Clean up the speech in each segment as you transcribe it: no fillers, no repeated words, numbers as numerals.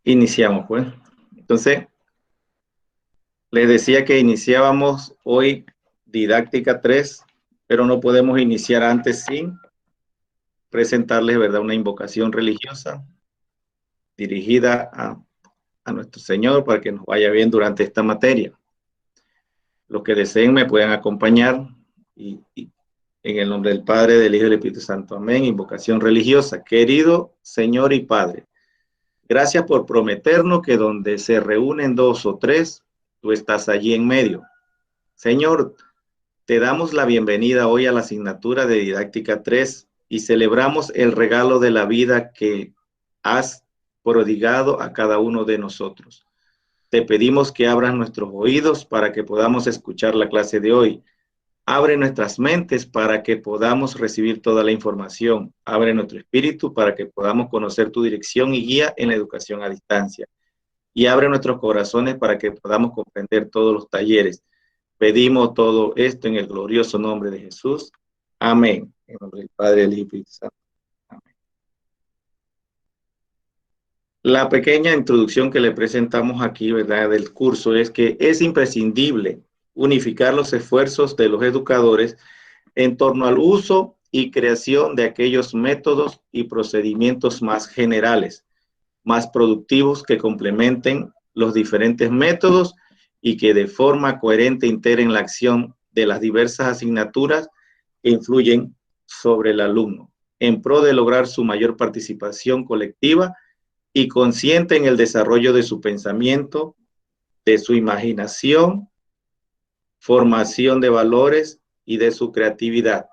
Iniciamos, pues. Entonces, les decía que iniciábamos hoy didáctica 3, pero no podemos iniciar antes sin presentarles, ¿verdad?, una invocación religiosa dirigida a nuestro Señor para que nos vaya bien durante esta materia. Los que deseen me pueden acompañar y en el nombre del Padre, del Hijo y del Espíritu Santo. Amén. Invocación religiosa. Querido Señor y Padre, gracias por prometernos que donde se reúnen dos o tres, tú estás allí en medio. Señor, te damos la bienvenida hoy a la asignatura de Didáctica 3 y celebramos el regalo de la vida que has prodigado a cada uno de nosotros. Te pedimos que abras nuestros oídos para que podamos escuchar la clase de hoy. Abre nuestras mentes para que podamos recibir toda la información. Abre nuestro espíritu para que podamos conocer tu dirección y guía en la educación a distancia. Y abre nuestros corazones para que podamos comprender todos los talleres. Pedimos todo esto en el glorioso nombre de Jesús. Amén. En nombre del Padre, del Hijo y del Espíritu Santo. Amén. La pequeña introducción que le presentamos aquí, ¿verdad?, del curso es que es imprescindible unificar los esfuerzos de los educadores en torno al uso y creación de aquellos métodos y procedimientos más generales, más productivos que complementen los diferentes métodos y que de forma coherente integren la acción de las diversas asignaturas que influyen sobre el alumno, en pro de lograr su mayor participación colectiva y consciente en el desarrollo de su pensamiento, de su imaginación, formación de valores y de su creatividad.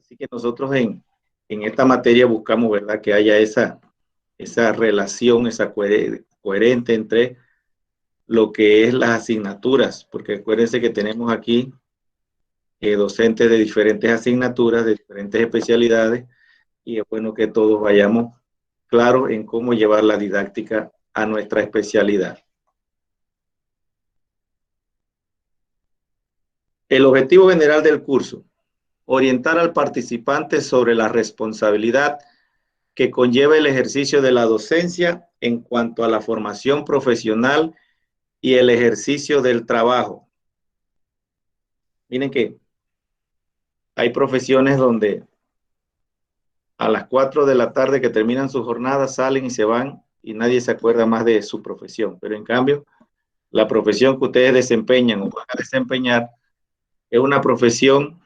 Así que nosotros en esta materia buscamos, ¿verdad?, que haya esa relación, esa coherente entre lo que es las asignaturas, porque acuérdense que tenemos aquí docentes de diferentes asignaturas, de diferentes especialidades, y es bueno que todos vayamos claros en cómo llevar la didáctica a nuestra especialidad. El objetivo general del curso: orientar al participante sobre la responsabilidad que conlleva el ejercicio de la docencia en cuanto a la formación profesional y el ejercicio del trabajo. Miren que hay profesiones donde a las 4 de la tarde que terminan su jornada salen y se van y nadie se acuerda más de su profesión. Pero en cambio, la profesión que ustedes desempeñan o van a desempeñar es una profesión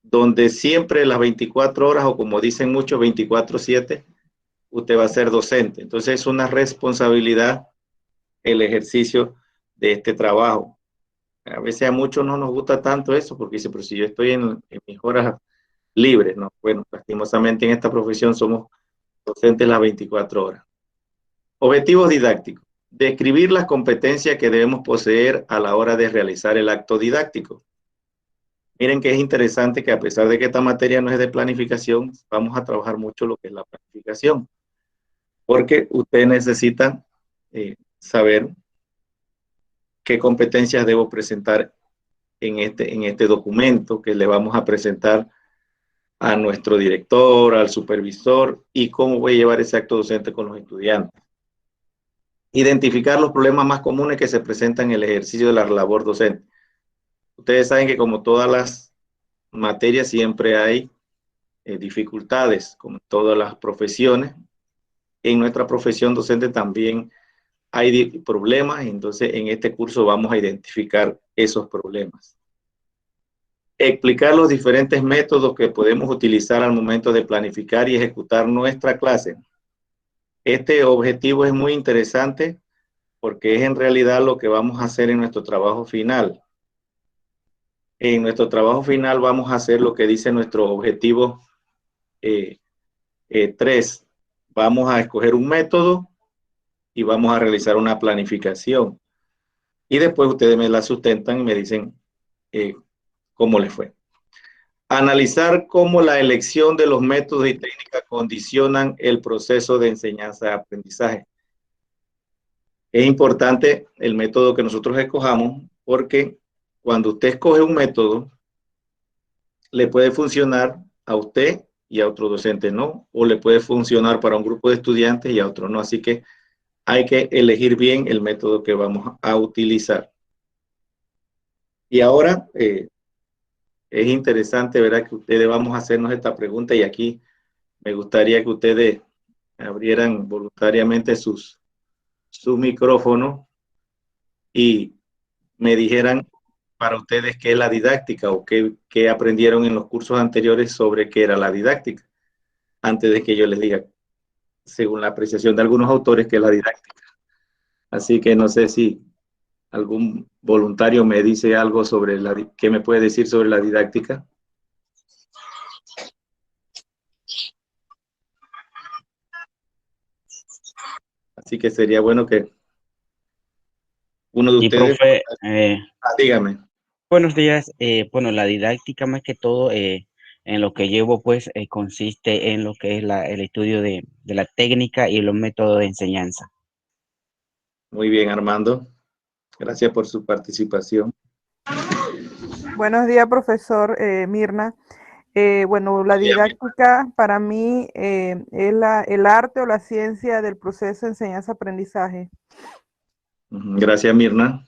donde siempre las 24 horas, o como dicen muchos, 24/7, usted va a ser docente. Entonces es una responsabilidad el ejercicio de este trabajo. A veces a muchos no nos gusta tanto eso, porque dice, pero si yo estoy en mis horas libres, ¿no? Bueno, lastimosamente en esta profesión somos docentes las 24 horas. Objetivos didácticos: describir las competencias que debemos poseer a la hora de realizar el acto didáctico. Miren que es interesante que a pesar de que esta materia no es de planificación, vamos a trabajar mucho lo que es la planificación, porque usted necesita saber qué competencias debo presentar en este documento que le vamos a presentar a nuestro director, al supervisor, y cómo voy a llevar ese acto docente con los estudiantes. Identificar los problemas más comunes que se presentan en el ejercicio de la labor docente. Ustedes saben que como todas las materias siempre hay dificultades, como en todas las profesiones. En nuestra profesión docente también hay problemas, entonces en este curso vamos a identificar esos problemas. Explicar los diferentes métodos que podemos utilizar al momento de planificar y ejecutar nuestra clase. Este objetivo es muy interesante porque es en realidad lo que vamos a hacer en nuestro trabajo final. En nuestro trabajo final vamos a hacer lo que dice nuestro objetivo 3. Vamos a escoger un método y vamos a realizar una planificación. Y después ustedes me la sustentan y me dicen cómo les fue. Analizar cómo la elección de los métodos y técnicas condicionan el proceso de enseñanza-aprendizaje. Es importante el método que nosotros escojamos porque cuando usted escoge un método, le puede funcionar a usted y a otro docente no, o le puede funcionar para un grupo de estudiantes y a otro no. Así que hay que elegir bien el método que vamos a utilizar. Y ahora es interesante, ¿verdad?, que ustedes vamos a hacernos esta pregunta, y aquí me gustaría que ustedes abrieran voluntariamente su micrófono y me dijeran para ustedes qué es la didáctica o qué aprendieron en los cursos anteriores sobre qué era la didáctica, antes de que yo les diga, según la apreciación de algunos autores, qué es la didáctica. Así que no sé si algún voluntario me dice algo sobre qué me puede decir sobre la didáctica. Así que sería bueno que uno de Y ustedes, profe, dígame. buenos días. Bueno, la didáctica más que todo, en lo que llevo, pues, consiste en lo que es el estudio de la técnica y los métodos de enseñanza. Muy bien, Armando. Gracias por su participación. Buenos días, profesor Mirna. Bueno, la didáctica para mí es el arte o la ciencia del proceso de enseñanza-aprendizaje. Gracias, Mirna.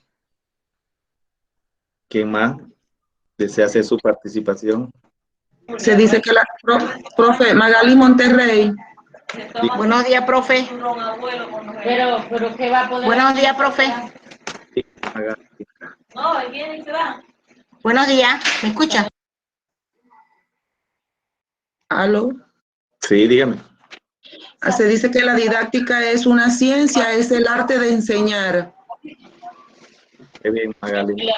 ¿Quién más desea hacer su participación? Se dice que la profe Magali Monterrey. Sí. Buenos días, profe. Pero ¿qué va a poder? Buenos días, profe. No, él viene y se va. Buenos días, ¿me escucha? ¿Aló? Sí, dígame. Se dice que la didáctica es una ciencia, es el arte de enseñar. Qué bien, Magali.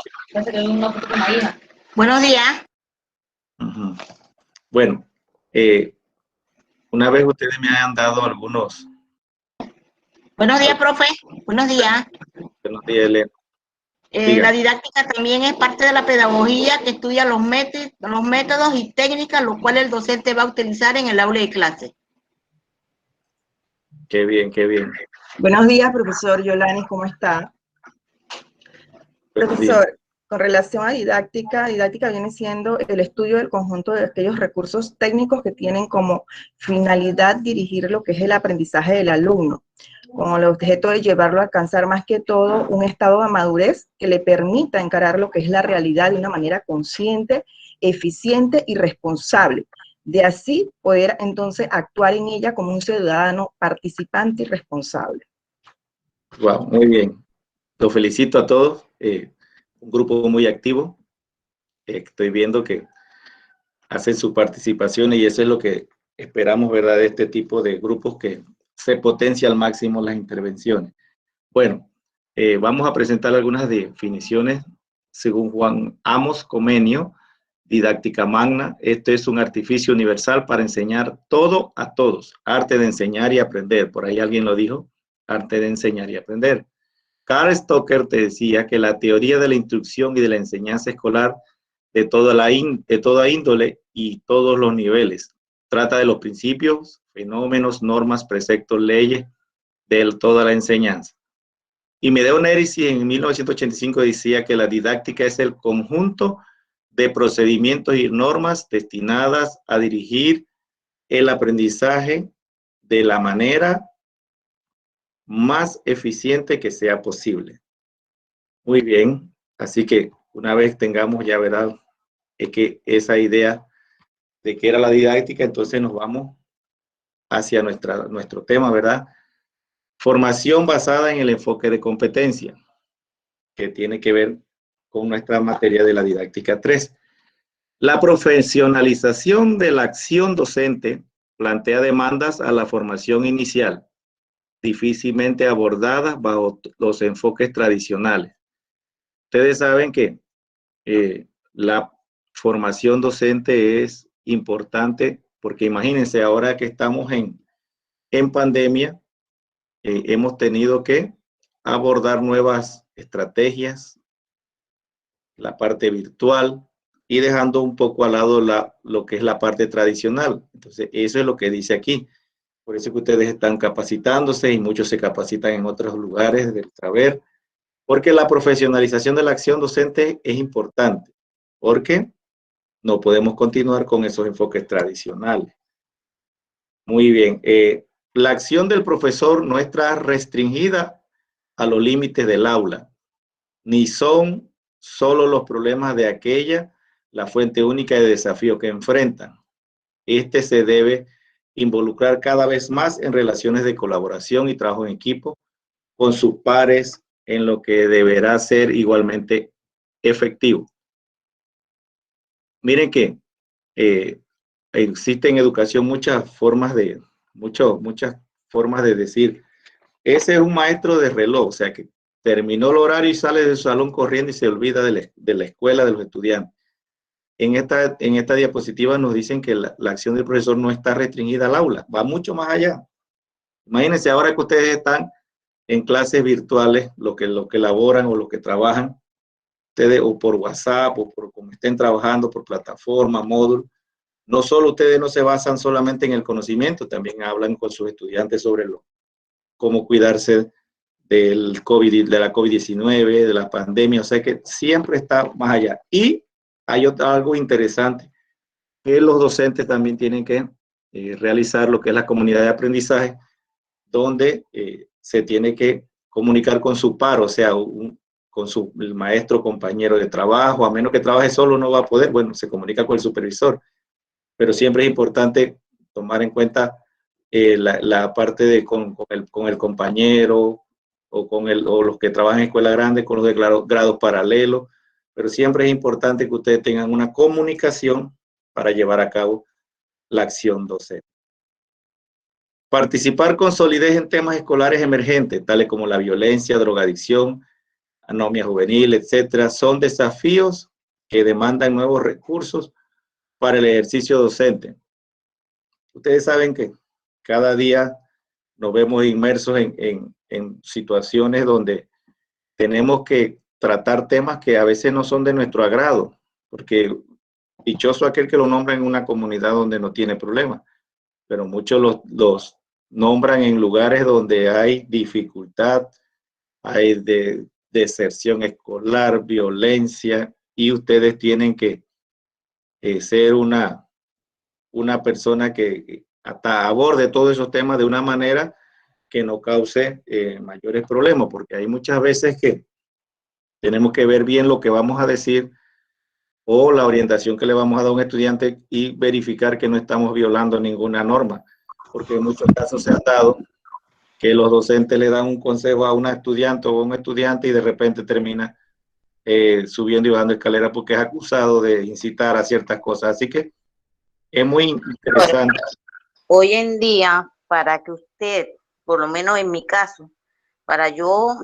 Buenos días. Bueno, una vez ustedes me han dado algunos. Buenos días, profe. Buenos días. Buenos días, Elena. La didáctica también es parte de la pedagogía que estudia los métodos y técnicas, los cuales el docente va a utilizar en el aula de clase. Qué bien, qué bien. Buenos días, profesor Yolani, ¿cómo está? Profesor, con relación a didáctica viene siendo el estudio del conjunto de aquellos recursos técnicos que tienen como finalidad dirigir lo que es el aprendizaje del alumno, con el objeto de llevarlo a alcanzar más que todo un estado de madurez que le permita encarar lo que es la realidad de una manera consciente, eficiente y responsable. De así poder entonces actuar en ella como un ciudadano participante y responsable. Wow, muy bien. Los felicito a todos. Un grupo muy activo. Estoy viendo que hacen su participación y eso es lo que esperamos, ¿verdad?, de este tipo de grupos, que se potencia al máximo las intervenciones. Bueno, vamos a presentar algunas definiciones según Juan Amos Comenio. Didáctica magna: esto es un artificio universal para enseñar todo a todos. Arte de enseñar y aprender. Por ahí alguien lo dijo, arte de enseñar y aprender. Karl Stoker te decía que la teoría de la instrucción y de la enseñanza escolar de toda índole y todos los niveles trata de los principios, fenómenos, normas, preceptos, leyes de toda la enseñanza. Y Medeo Nerici en 1985 decía que la didáctica es el conjunto de procedimientos y normas destinadas a dirigir el aprendizaje de la manera más eficiente que sea posible. Muy bien, así que una vez tengamos ya, ¿verdad?, que esa idea de qué era la didáctica, entonces nos vamos hacia nuestro tema, ¿verdad? Formación basada en el enfoque de competencia, que tiene que ver con nuestra materia de la didáctica 3. La profesionalización de la acción docente plantea demandas a la formación inicial, difícilmente abordadas bajo los enfoques tradicionales. Ustedes saben que la formación docente es importante porque imagínense, ahora que estamos en pandemia, hemos tenido que abordar nuevas estrategias, la parte virtual, y dejando un poco al lado lo que es la parte tradicional. Entonces, eso es lo que dice aquí. Por eso que ustedes están capacitándose y muchos se capacitan en otros lugares del saber, porque la profesionalización de la acción docente es importante, porque no podemos continuar con esos enfoques tradicionales. Muy bien. La acción del profesor no está restringida a los límites del aula, ni son solo los problemas de aquella la fuente única de desafío que enfrentan. Este se debe involucrar cada vez más en relaciones de colaboración y trabajo en equipo con sus pares, en lo que deberá ser igualmente efectivo. Miren que existen en educación muchas formas de decir, ese es un maestro de reloj, o sea que terminó el horario y sale de su salón corriendo y se olvida de la escuela, de los estudiantes. En esta diapositiva nos dicen que la acción del profesor no está restringida al aula, va mucho más allá. Imagínense ahora que ustedes están en clases virtuales, lo que elaboran o lo que trabajan, ustedes o por WhatsApp o por como estén trabajando, por plataforma, módulo, no solo ustedes no se basan solamente en el conocimiento, también hablan con sus estudiantes sobre cómo cuidarse del COVID, de la COVID-19, de la pandemia, o sea que siempre está más allá. Y hay algo interesante, que los docentes también tienen que realizar lo que es la comunidad de aprendizaje, donde se tiene que comunicar con su par, o sea, el maestro, compañero de trabajo, a menos que trabaje solo no va a poder, bueno, se comunica con el supervisor, pero siempre es importante tomar en cuenta la parte de con el compañero o los que trabajan en escuela grande, con los de grados paralelos, pero siempre es importante que ustedes tengan una comunicación para llevar a cabo la acción docente. Participar con solidez en temas escolares emergentes, tales como la violencia, drogadicción, anomia juvenil, etcétera, son desafíos que demandan nuevos recursos para el ejercicio docente. Ustedes saben que cada día nos vemos inmersos en situaciones donde tenemos que tratar temas que a veces no son de nuestro agrado, porque dichoso aquel que lo nombra en una comunidad donde no tiene problemas, pero muchos los nombran en lugares donde hay dificultad, hay deserción escolar, violencia, y ustedes tienen que ser una persona que aborde todos esos temas de una manera que no cause mayores problemas, porque hay muchas veces que tenemos que ver bien lo que vamos a decir o la orientación que le vamos a dar a un estudiante y verificar que no estamos violando ninguna norma, porque en muchos casos se ha dado que los docentes le dan un consejo a una estudiante o a un estudiante y de repente termina subiendo y bajando escaleras porque es acusado de incitar a ciertas cosas. Así que es muy interesante. Hoy en día, para que usted, por lo menos en mi caso, para yo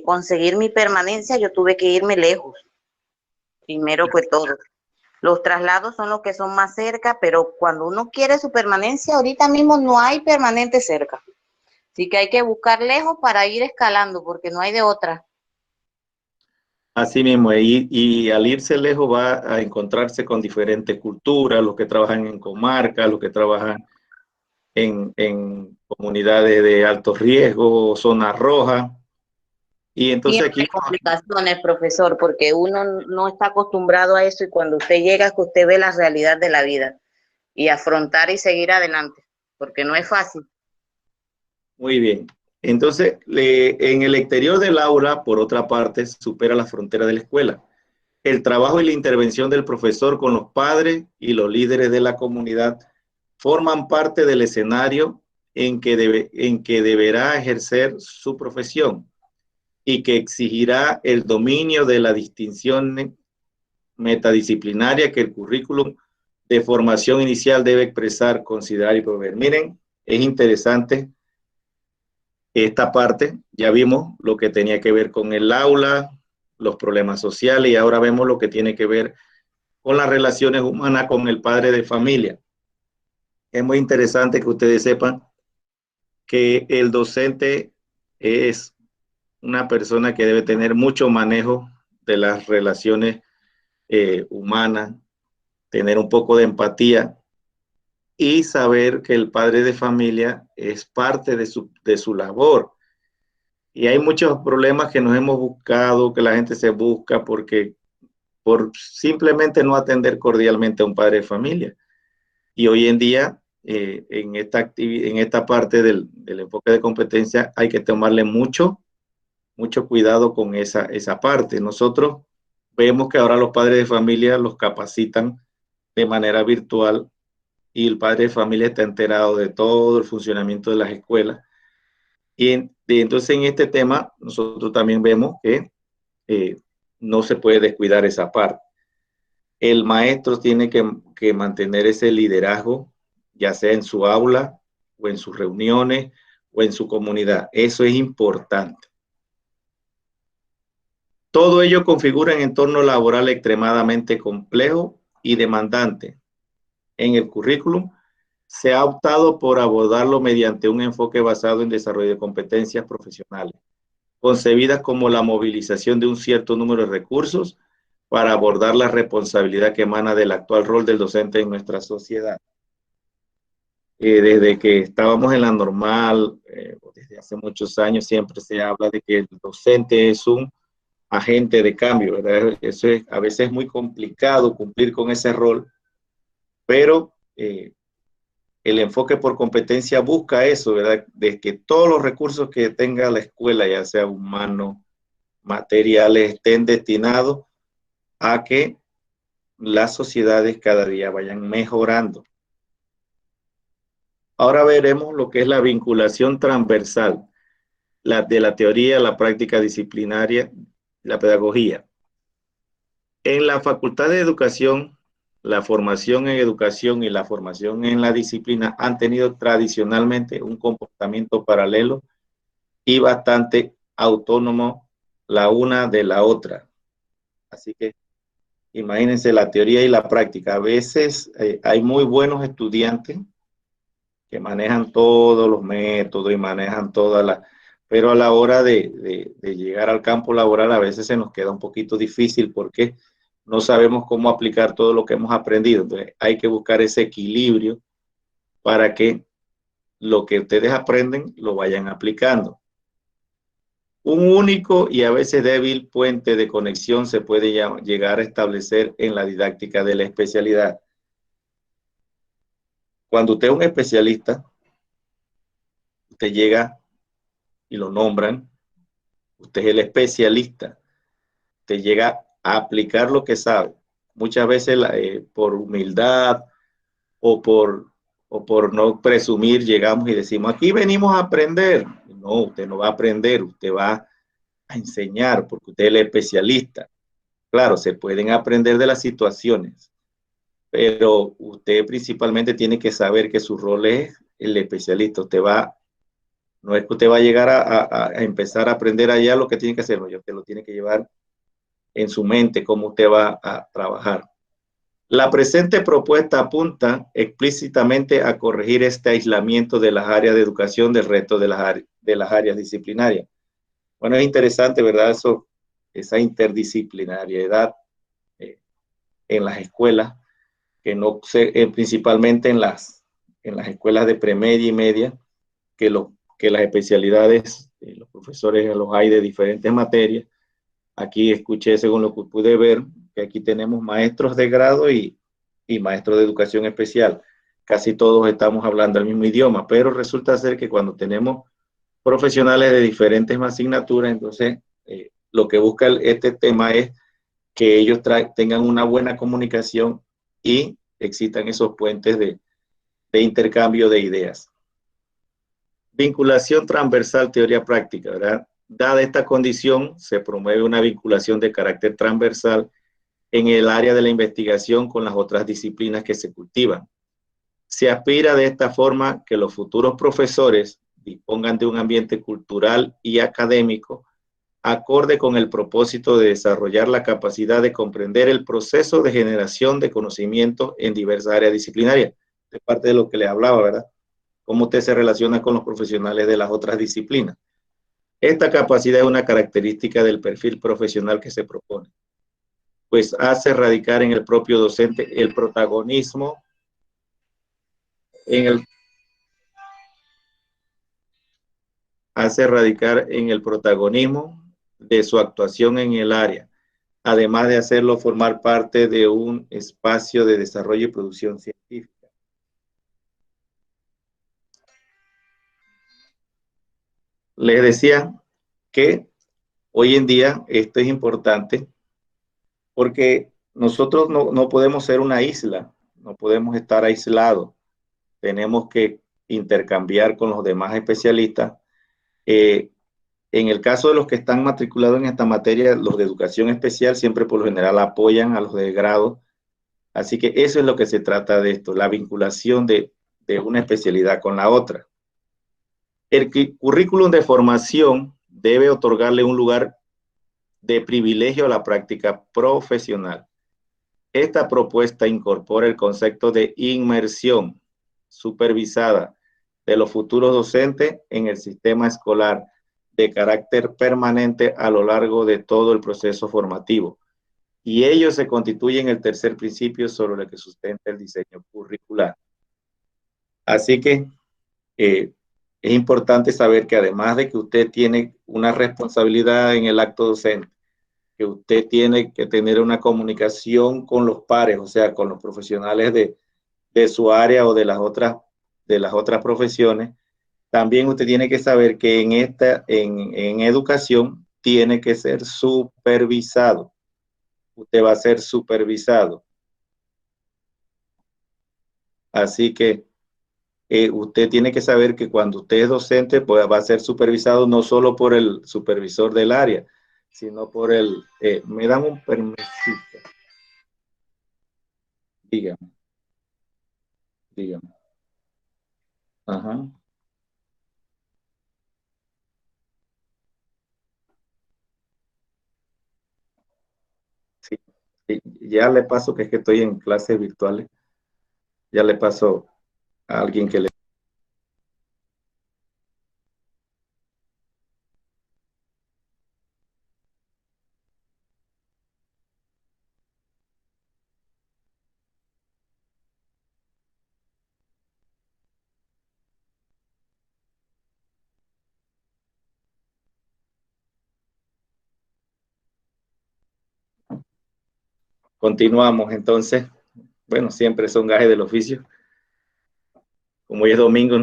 conseguir mi permanencia, yo tuve que irme lejos, primero que todo. Los traslados son los que son más cerca, pero cuando uno quiere su permanencia, ahorita mismo no hay permanente cerca. Así que hay que buscar lejos para ir escalando, porque no hay de otra. Así mismo, y al irse lejos va a encontrarse con diferentes culturas, los que trabajan en comarcas, los que trabajan en comunidades de alto riesgo, zonas rojas. Y entonces Siempre aquí complicaciones, profesor, porque uno no está acostumbrado a eso y cuando usted llega es que usted ve la realidad de la vida y afrontar y seguir adelante, porque no es fácil. muy bien. Entonces, en el exterior del aula, por otra parte, supera la frontera de la escuela. El trabajo y la intervención del profesor con los padres y los líderes de la comunidad forman parte del escenario en que deberá ejercer su profesión y que exigirá el dominio de la distinción metadisciplinaria que el currículum de formación inicial debe expresar, considerar y proveer. Miren, es interesante esta parte. Ya vimos lo que tenía que ver con el aula, los problemas sociales, y ahora vemos lo que tiene que ver con las relaciones humanas con el padre de familia. Es muy interesante que ustedes sepan que el docente es una persona que debe tener mucho manejo de las relaciones humanas, tener un poco de empatía y saber que el padre de familia es parte de su labor. Y hay muchos problemas que nos hemos buscado, que la gente se busca por simplemente no atender cordialmente a un padre de familia. Y hoy en día en esta parte del enfoque de competencia hay que tomarle mucho cuidado con esa parte. Nosotros vemos que ahora los padres de familia los capacitan de manera virtual y el padre de familia está enterado de todo el funcionamiento de las escuelas. Y entonces en este tema nosotros también vemos que no se puede descuidar esa parte. El maestro tiene que mantener ese liderazgo, ya sea en su aula o en sus reuniones o en su comunidad. Eso es importante. Todo ello configura un entorno laboral extremadamente complejo y demandante. En el currículum se ha optado por abordarlo mediante un enfoque basado en desarrollo de competencias profesionales, concebidas como la movilización de un cierto número de recursos para abordar la responsabilidad que emana del actual rol del docente en nuestra sociedad. Desde que estábamos en la normal, desde hace muchos años, siempre se habla de que el docente es un agente de cambio, ¿verdad? Eso a veces es muy complicado cumplir con ese rol, pero el enfoque por competencia busca eso, ¿verdad? De que todos los recursos que tenga la escuela, ya sea humanos, materiales, estén destinados a que las sociedades cada día vayan mejorando. Ahora veremos lo que es la vinculación transversal de la teoría, la práctica disciplinaria, la pedagogía. En la Facultad de Educación, la formación en educación y la formación en la disciplina han tenido tradicionalmente un comportamiento paralelo y bastante autónomo la una de la otra. Así que imagínense la teoría y la práctica. A veces hay muy buenos estudiantes que manejan todos los métodos y manejan todas las... Pero a la hora de llegar al campo laboral a veces se nos queda un poquito difícil porque no sabemos cómo aplicar todo lo que hemos aprendido. Entonces hay que buscar ese equilibrio para que lo que ustedes aprenden lo vayan aplicando. Un único y a veces débil puente de conexión se puede llegar a establecer en la didáctica de la especialidad. Cuando usted es un especialista, usted llega y lo nombran, usted es el especialista, usted llega a aplicar lo que sabe. Muchas veces por humildad o por no presumir llegamos y decimos, aquí venimos a aprender. No, usted no va a aprender, usted va a enseñar porque usted es el especialista. Claro, se pueden aprender de las situaciones, pero usted principalmente tiene que saber que su rol es el especialista. No es que usted va a llegar a empezar a aprender allá lo que tiene que hacer, no, usted lo tiene que llevar en su mente cómo usted va a trabajar. La presente propuesta apunta explícitamente a corregir este aislamiento de las áreas de educación del resto de las áreas disciplinarias. Bueno, es interesante, ¿verdad? Esa interdisciplinariedad en las escuelas, que no principalmente en las escuelas de premedia y media, que las especialidades, los profesores los hay de diferentes materias. Aquí escuché, según lo que pude ver, que aquí tenemos maestros de grado y maestros de educación especial. Casi todos estamos hablando el mismo idioma, pero resulta ser que cuando tenemos profesionales de diferentes asignaturas, entonces lo que busca este tema es que ellos tengan una buena comunicación y existan esos puentes de intercambio de ideas. Vinculación transversal, teoría práctica, ¿verdad? Dada esta condición, se promueve una vinculación de carácter transversal en el área de la investigación con las otras disciplinas que se cultivan. Se aspira de esta forma que los futuros profesores dispongan de un ambiente cultural y académico acorde con el propósito de desarrollar la capacidad de comprender el proceso de generación de conocimiento en diversas áreas disciplinarias. Es parte de lo que le hablaba, ¿verdad? Cómo usted se relaciona con los profesionales de las otras disciplinas. Esta capacidad es una característica del perfil profesional que se propone, pues hace radicar en el propio docente el protagonismo de su actuación en el área, además de hacerlo formar parte de un espacio de desarrollo y producción científica. les decía que hoy en día esto es importante porque nosotros no podemos ser una isla, no podemos estar aislados. Tenemos que intercambiar con los demás especialistas. En el caso de los que están matriculados en esta materia, los de educación especial siempre por lo general apoyan a los de grado. Así que eso es lo que se trata de esto, la vinculación de una especialidad con la otra. El currículum de formación debe otorgarle un lugar de privilegio a la práctica profesional. Esta propuesta incorpora el concepto de inmersión supervisada de los futuros docentes en el sistema escolar de carácter permanente a lo largo de todo el proceso formativo. Y ello se constituye en el tercer principio sobre el que sustenta el diseño curricular. Así que es importante saber que además de que usted tiene una responsabilidad en el acto docente, que usted tiene que tener una comunicación con los pares, o sea, con los profesionales de su área o de las otras profesiones, también usted tiene que saber que en educación tiene que ser supervisado. Usted va a ser supervisado. Así que usted tiene que saber que cuando usted es docente, pues va a ser supervisado no solo por el supervisor del área, sino por el... me dan un permisito. Dígame. Dígame. Ajá. Sí, sí, ya le paso que es que estoy en clases virtuales. Ya le paso a alguien que le... Continuamos entonces. Bueno, siempre son gajes del oficio. Como hoy es domingo,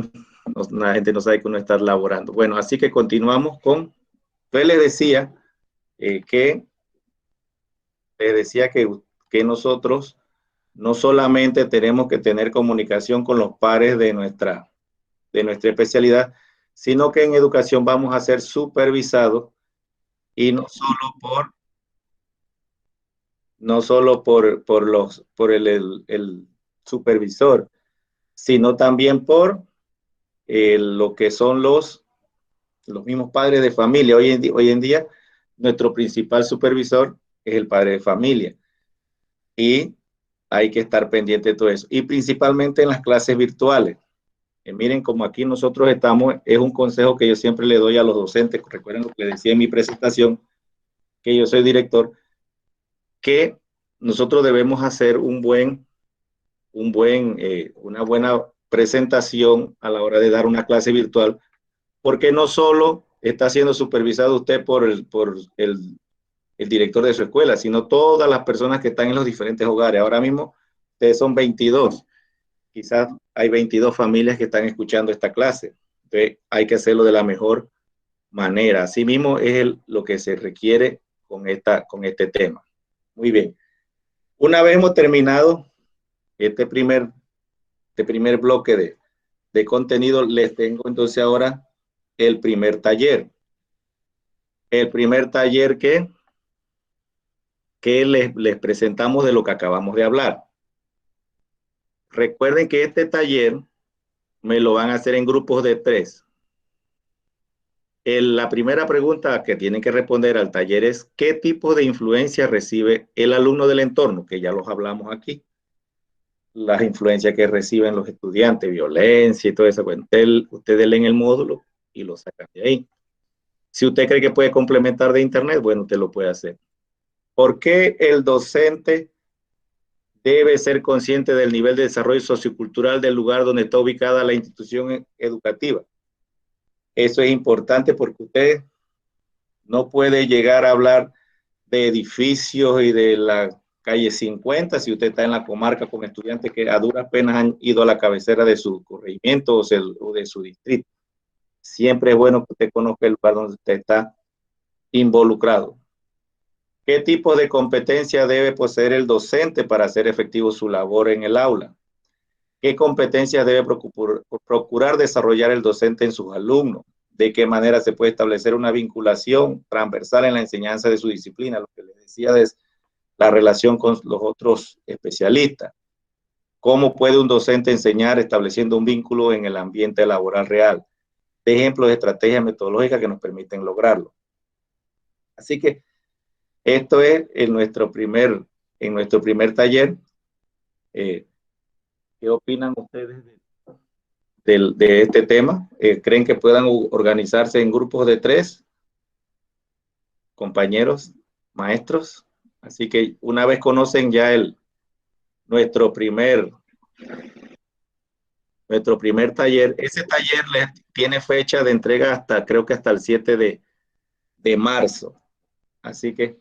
la gente no sabe que uno está laborando. Bueno, así que continuamos con... Pues le decía que que nosotros no solamente tenemos que tener comunicación con los pares de nuestra especialidad, sino que en educación vamos a ser supervisados y no solo por el supervisor, sino también por lo que son los mismos padres de familia. Hoy en día, nuestro principal supervisor es el padre de familia. Y hay que estar pendiente de todo eso. Y principalmente en las clases virtuales. Miren, como aquí nosotros estamos, es un consejo que yo siempre le doy a los docentes. Recuerden lo que decía en mi presentación, que yo soy director, que nosotros debemos hacer una buena presentación a la hora de dar una clase virtual, porque no solo está siendo supervisado usted por el director de su escuela, sino todas las personas que están en los diferentes hogares. Ahora mismo ustedes son 22. Quizás hay 22 familias que están escuchando esta clase. Entonces hay que hacerlo de la mejor manera. Asimismo es lo que se requiere con este tema. Muy bien. Una vez hemos terminado este primer bloque de contenido, les tengo entonces ahora el primer taller. El primer taller que les presentamos de lo que acabamos de hablar. Recuerden que este taller me lo van a hacer en grupos de 3. La primera pregunta que tienen que responder al taller es ¿qué tipo de influencia recibe el alumno del entorno? Que ya los hablamos aquí. Las influencias que reciben los estudiantes, violencia y todo eso. Bueno, ustedes leen el módulo y lo sacan de ahí. Si usted cree que puede complementar de internet, bueno, usted lo puede hacer. ¿Por qué el docente debe ser consciente del nivel de desarrollo sociocultural del lugar donde está ubicada la institución educativa? Eso es importante porque usted no puede llegar a hablar de edificios y de la calle 50 si usted está en la comarca con estudiantes que a duras penas han ido a la cabecera de su corregimiento o de su distrito. Siempre es bueno que usted conozca el lugar donde usted está involucrado. ¿Qué tipo de competencia debe poseer el docente para hacer efectivo su labor en el aula? ¿Qué competencias debe procurar desarrollar el docente en sus alumnos? ¿De qué manera se puede establecer una vinculación transversal en la enseñanza de su disciplina? Lo que les decía es la relación con los otros especialistas. ¿Cómo puede un docente enseñar estableciendo un vínculo en el ambiente laboral real? De ejemplos de estrategias metodológicas que nos permiten lograrlo. Así que esto es en nuestro primer taller. ¿Qué opinan ustedes de este tema? ¿Creen que puedan organizarse en grupos de 3? Compañeros, maestros. Así que una vez conocen ya nuestro primer taller, ese taller tiene fecha de entrega hasta, creo que hasta el 7 de marzo. Así que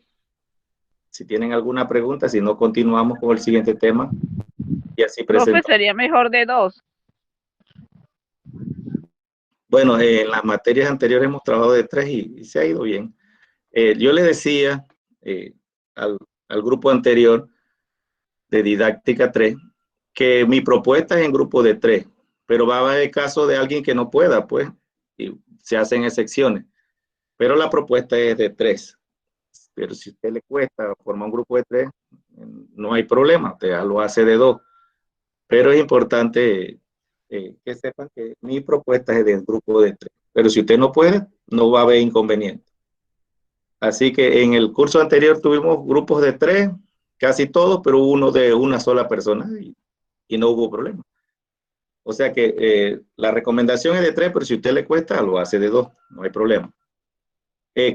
si tienen alguna pregunta, si no, continuamos con el siguiente tema. Y así presentamos. Profe, sería mejor de 2. Bueno, en las materias anteriores hemos trabajado de 3 y se ha ido bien. Yo le decía al grupo anterior de didáctica 3 que mi propuesta es en grupo de 3, pero va a haber caso de alguien que no pueda, pues, y se hacen excepciones. Pero la propuesta es de 3. Pero si a usted le cuesta formar un grupo de 3, no hay problema, usted lo hace de 2. Pero es importante que sepan que mi propuesta es del grupo de 3. Pero si usted no puede, no va a haber inconveniente. Así que en el curso anterior tuvimos grupos de 3, casi todos, pero uno de una sola persona y no hubo problema. O sea que la recomendación es de 3, pero si a usted le cuesta, lo hace de 2, no hay problema.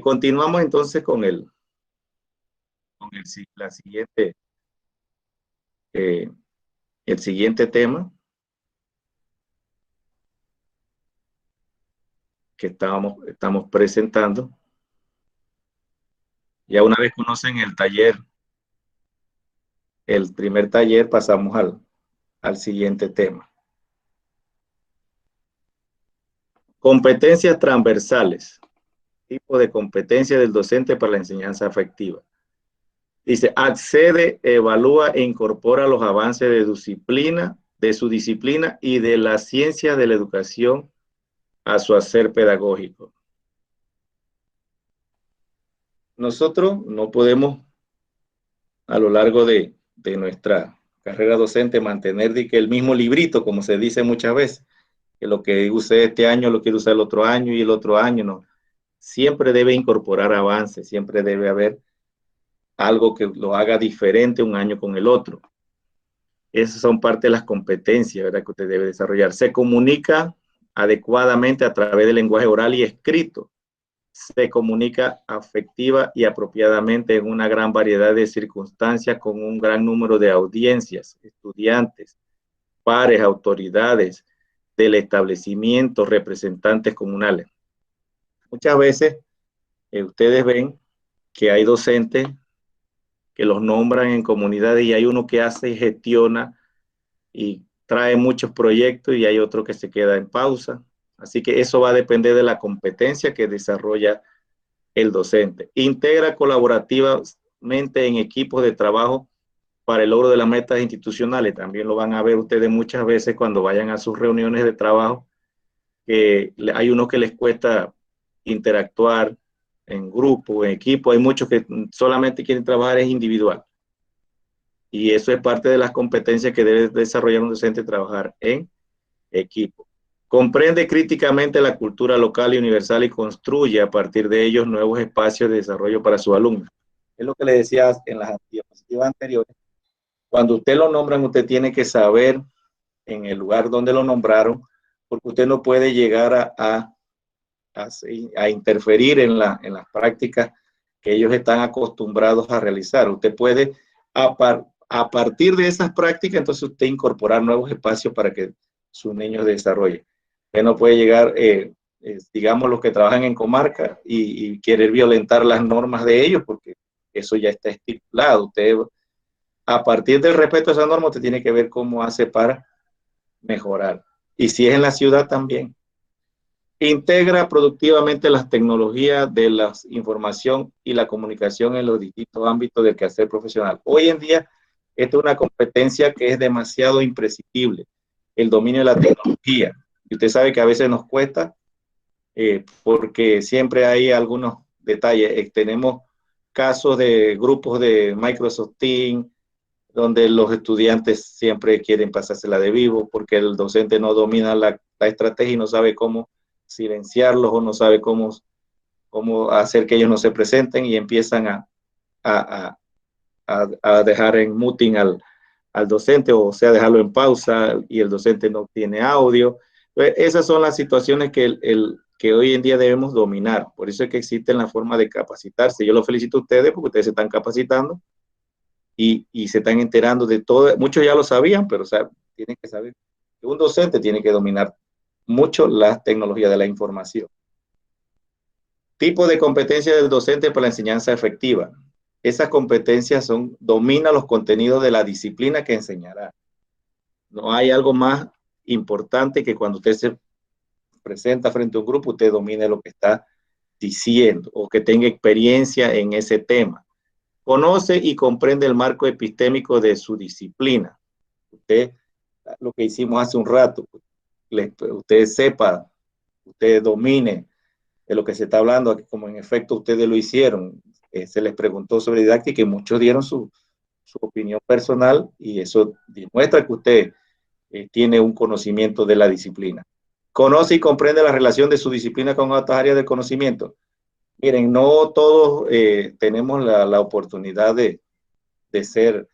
Continuamos entonces con el siguiente tema que estamos presentando. Ya una vez conocen el taller, el primer taller, pasamos al siguiente tema. Competencias transversales. Tipo de competencia del docente para la enseñanza afectiva. Dice, accede, evalúa e incorpora los avances de su disciplina y de la ciencia de la educación a su hacer pedagógico. Nosotros no podemos, a lo largo de nuestra carrera docente, mantener el mismo librito, como se dice muchas veces, que lo que usé este año lo quiero usar el otro año y el otro año, no. Siempre debe incorporar avances, siempre debe haber algo que lo haga diferente un año con el otro. Esas son parte de las competencias, ¿verdad?, que usted debe desarrollar. Se comunica adecuadamente a través del lenguaje oral y escrito. Se comunica afectiva y apropiadamente en una gran variedad de circunstancias con un gran número de audiencias, estudiantes, pares, autoridades del establecimiento, representantes comunales. Muchas veces ustedes ven que hay docentes que los nombran en comunidades y hay uno que hace y gestiona y trae muchos proyectos y hay otro que se queda en pausa. Así que eso va a depender de la competencia que desarrolla el docente. Integra colaborativamente en equipos de trabajo para el logro de las metas institucionales. También lo van a ver ustedes muchas veces cuando vayan a sus reuniones de trabajo, que hay unos que les cuesta interactuar en grupo, en equipo. Hay muchos que solamente quieren trabajar es individual. Y eso es parte de las competencias que debe desarrollar un docente, trabajar en equipo. Comprende críticamente la cultura local y universal y construye a partir de ellos nuevos espacios de desarrollo para sus alumnos. Es lo que le decía en las diapositivas anteriores. Cuando usted lo nombran, usted tiene que saber en el lugar donde lo nombraron, porque usted no puede llegar a interferir en las prácticas que ellos están acostumbrados a realizar. Usted puede, a partir de esas prácticas, entonces usted incorporar nuevos espacios para que sus niños desarrollen. Usted no puede llegar, digamos, los que trabajan en comarca y querer violentar las normas de ellos, porque eso ya está estipulado. Usted, a partir del respeto a esa norma, usted tiene que ver cómo hace para mejorar. Y si es en la ciudad también. Integra productivamente las tecnologías de la información y la comunicación en los distintos ámbitos del quehacer profesional. Hoy en día, esta es una competencia que es demasiado imprescindible, el dominio de la tecnología. Y usted sabe que a veces nos cuesta porque siempre hay algunos detalles. Tenemos casos de grupos de Microsoft Teams, donde los estudiantes siempre quieren pasársela de vivo porque el docente no domina la estrategia y no sabe cómo silenciarlos o no sabe cómo hacer que ellos no se presenten y empiezan a dejar en muting al docente, o sea, dejarlo en pausa y el docente no tiene audio. Esas son las situaciones que hoy en día debemos dominar. Por eso es que existen las formas de capacitarse. Yo los felicito a ustedes porque ustedes se están capacitando y se están enterando de todo. Muchos ya lo sabían, pero o sea, tienen que saber que un docente tiene que dominar mucho las tecnologías de la información. Tipo de competencia del docente para la enseñanza efectiva. Esas competencias domina los contenidos de la disciplina que enseñará. No hay algo más importante que cuando usted se presenta frente a un grupo, usted domine lo que está diciendo o que tenga experiencia en ese tema. Conoce y comprende el marco epistémico de su disciplina. Usted, lo que hicimos hace un rato, usted sepa, usted domine de lo que se está hablando, como en efecto ustedes lo hicieron. Se les preguntó sobre didáctica y muchos dieron su opinión personal y eso demuestra que usted tiene un conocimiento de la disciplina. Conoce y comprende la relación de su disciplina con otras áreas del conocimiento. Miren, no todos tenemos la oportunidad de ser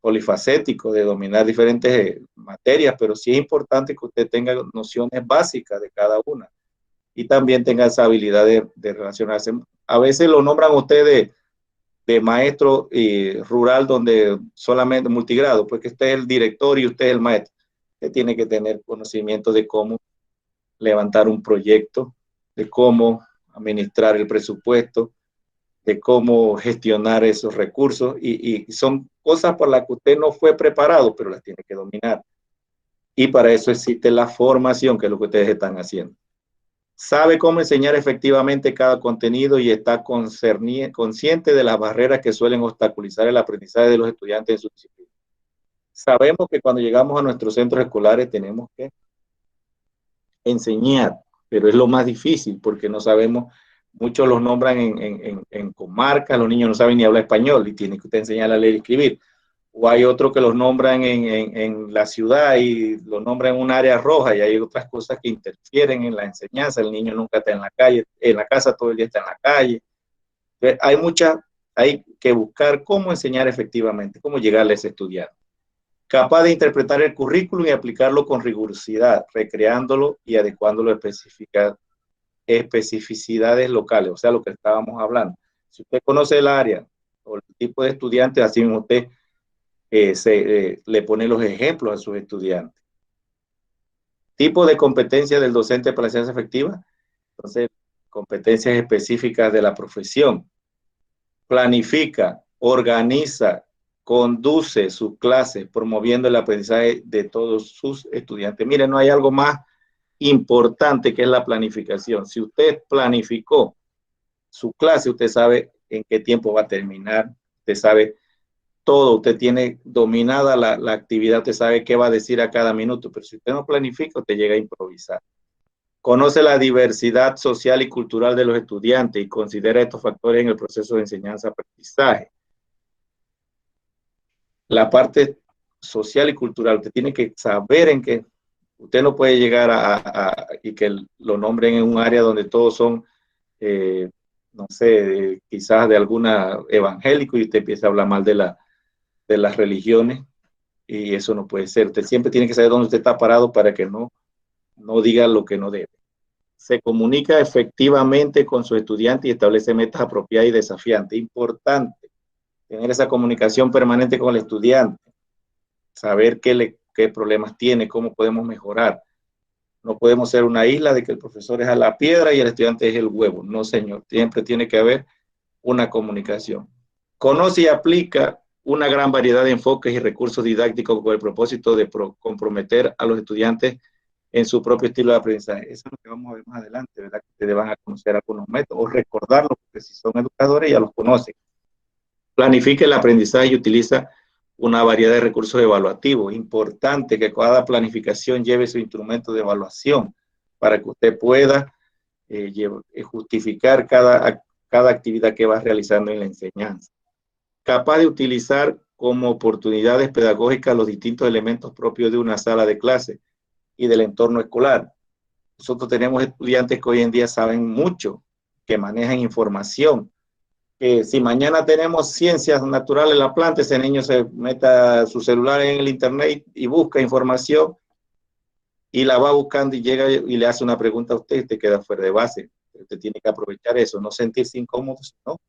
polifacético, de dominar diferentes materias, pero sí es importante que usted tenga nociones básicas de cada una y también tenga esa habilidad de relacionarse. A veces lo nombran ustedes de maestro rural donde solamente multigrado, porque usted es el director y usted es el maestro. Usted tiene que tener conocimiento de cómo levantar un proyecto, de cómo administrar el presupuesto, de cómo gestionar esos recursos y son cosas por las que usted no fue preparado, pero las tiene que dominar. Y para eso existe la formación, que es lo que ustedes están haciendo. Sabe cómo enseñar efectivamente cada contenido y está consciente de las barreras que suelen obstaculizar el aprendizaje de los estudiantes en su disciplina. Sabemos que cuando llegamos a nuestros centros escolares tenemos que enseñar, pero es lo más difícil porque no sabemos, muchos los nombran en comarcas, los niños no saben ni hablar español y tienen que usted enseñar a leer y escribir. O hay otros que los nombran en la ciudad y los nombran en un área roja y hay otras cosas que interfieren en la enseñanza. El niño nunca está en la calle, en la casa todo el día está en la calle. Entonces, hay que buscar cómo enseñar efectivamente, cómo llegarle a ese estudiante. Capaz de interpretar el currículum y aplicarlo con rigurosidad, recreándolo y adecuándolo a especificidades locales, o sea, lo que estábamos hablando. Si usted conoce el área o el tipo de estudiante, así mismo usted le pone los ejemplos a sus estudiantes. Tipo de competencia del docente para la enseñanza efectiva. Entonces, competencias específicas de la profesión. Planifica, organiza, conduce sus clases, promoviendo el aprendizaje de todos sus estudiantes. Miren, no hay algo más importante que es la planificación. Si usted planificó su clase, usted sabe en qué tiempo va a terminar, usted sabe todo, usted tiene dominada la actividad, usted sabe qué va a decir a cada minuto, pero si usted no planifica, usted llega a improvisar. Conoce la diversidad social y cultural de los estudiantes y considera estos factores en el proceso de enseñanza-aprendizaje. La parte social y cultural, usted tiene que saber en qué. Usted no puede llegar y que lo nombren en un área donde todos son, no sé, quizás de alguna evangélico y usted empieza a hablar mal de las religiones y eso no puede ser. Usted siempre tiene que saber dónde usted está parado para que no diga lo que no debe. Se comunica efectivamente con su estudiante y establece metas apropiadas y desafiantes. Importante tener esa comunicación permanente con el estudiante, saber qué problemas tiene, cómo podemos mejorar. No podemos ser una isla de que el profesor es a la piedra y el estudiante es el huevo. No, señor. Siempre tiene que haber una comunicación. Conoce y aplica una gran variedad de enfoques y recursos didácticos con el propósito de comprometer a los estudiantes en su propio estilo de aprendizaje. Eso es lo que vamos a ver más adelante, ¿verdad? Que ustedes van a conocer algunos métodos o recordarlos, porque si son educadores ya los conocen. Planifique el aprendizaje y utiliza una variedad de recursos evaluativos. Importante que cada planificación lleve su instrumento de evaluación para que usted pueda justificar cada actividad que va realizando en la enseñanza. Capaz de utilizar como oportunidades pedagógicas los distintos elementos propios de una sala de clase y del entorno escolar. Nosotros tenemos estudiantes que hoy en día saben mucho, que manejan información, que si mañana tenemos ciencias naturales en la planta, ese niño se meta su celular en el internet y busca información y la va buscando y llega y le hace una pregunta a usted y te queda fuera de base. Usted tiene que aprovechar eso, no sentirse incómodo, sino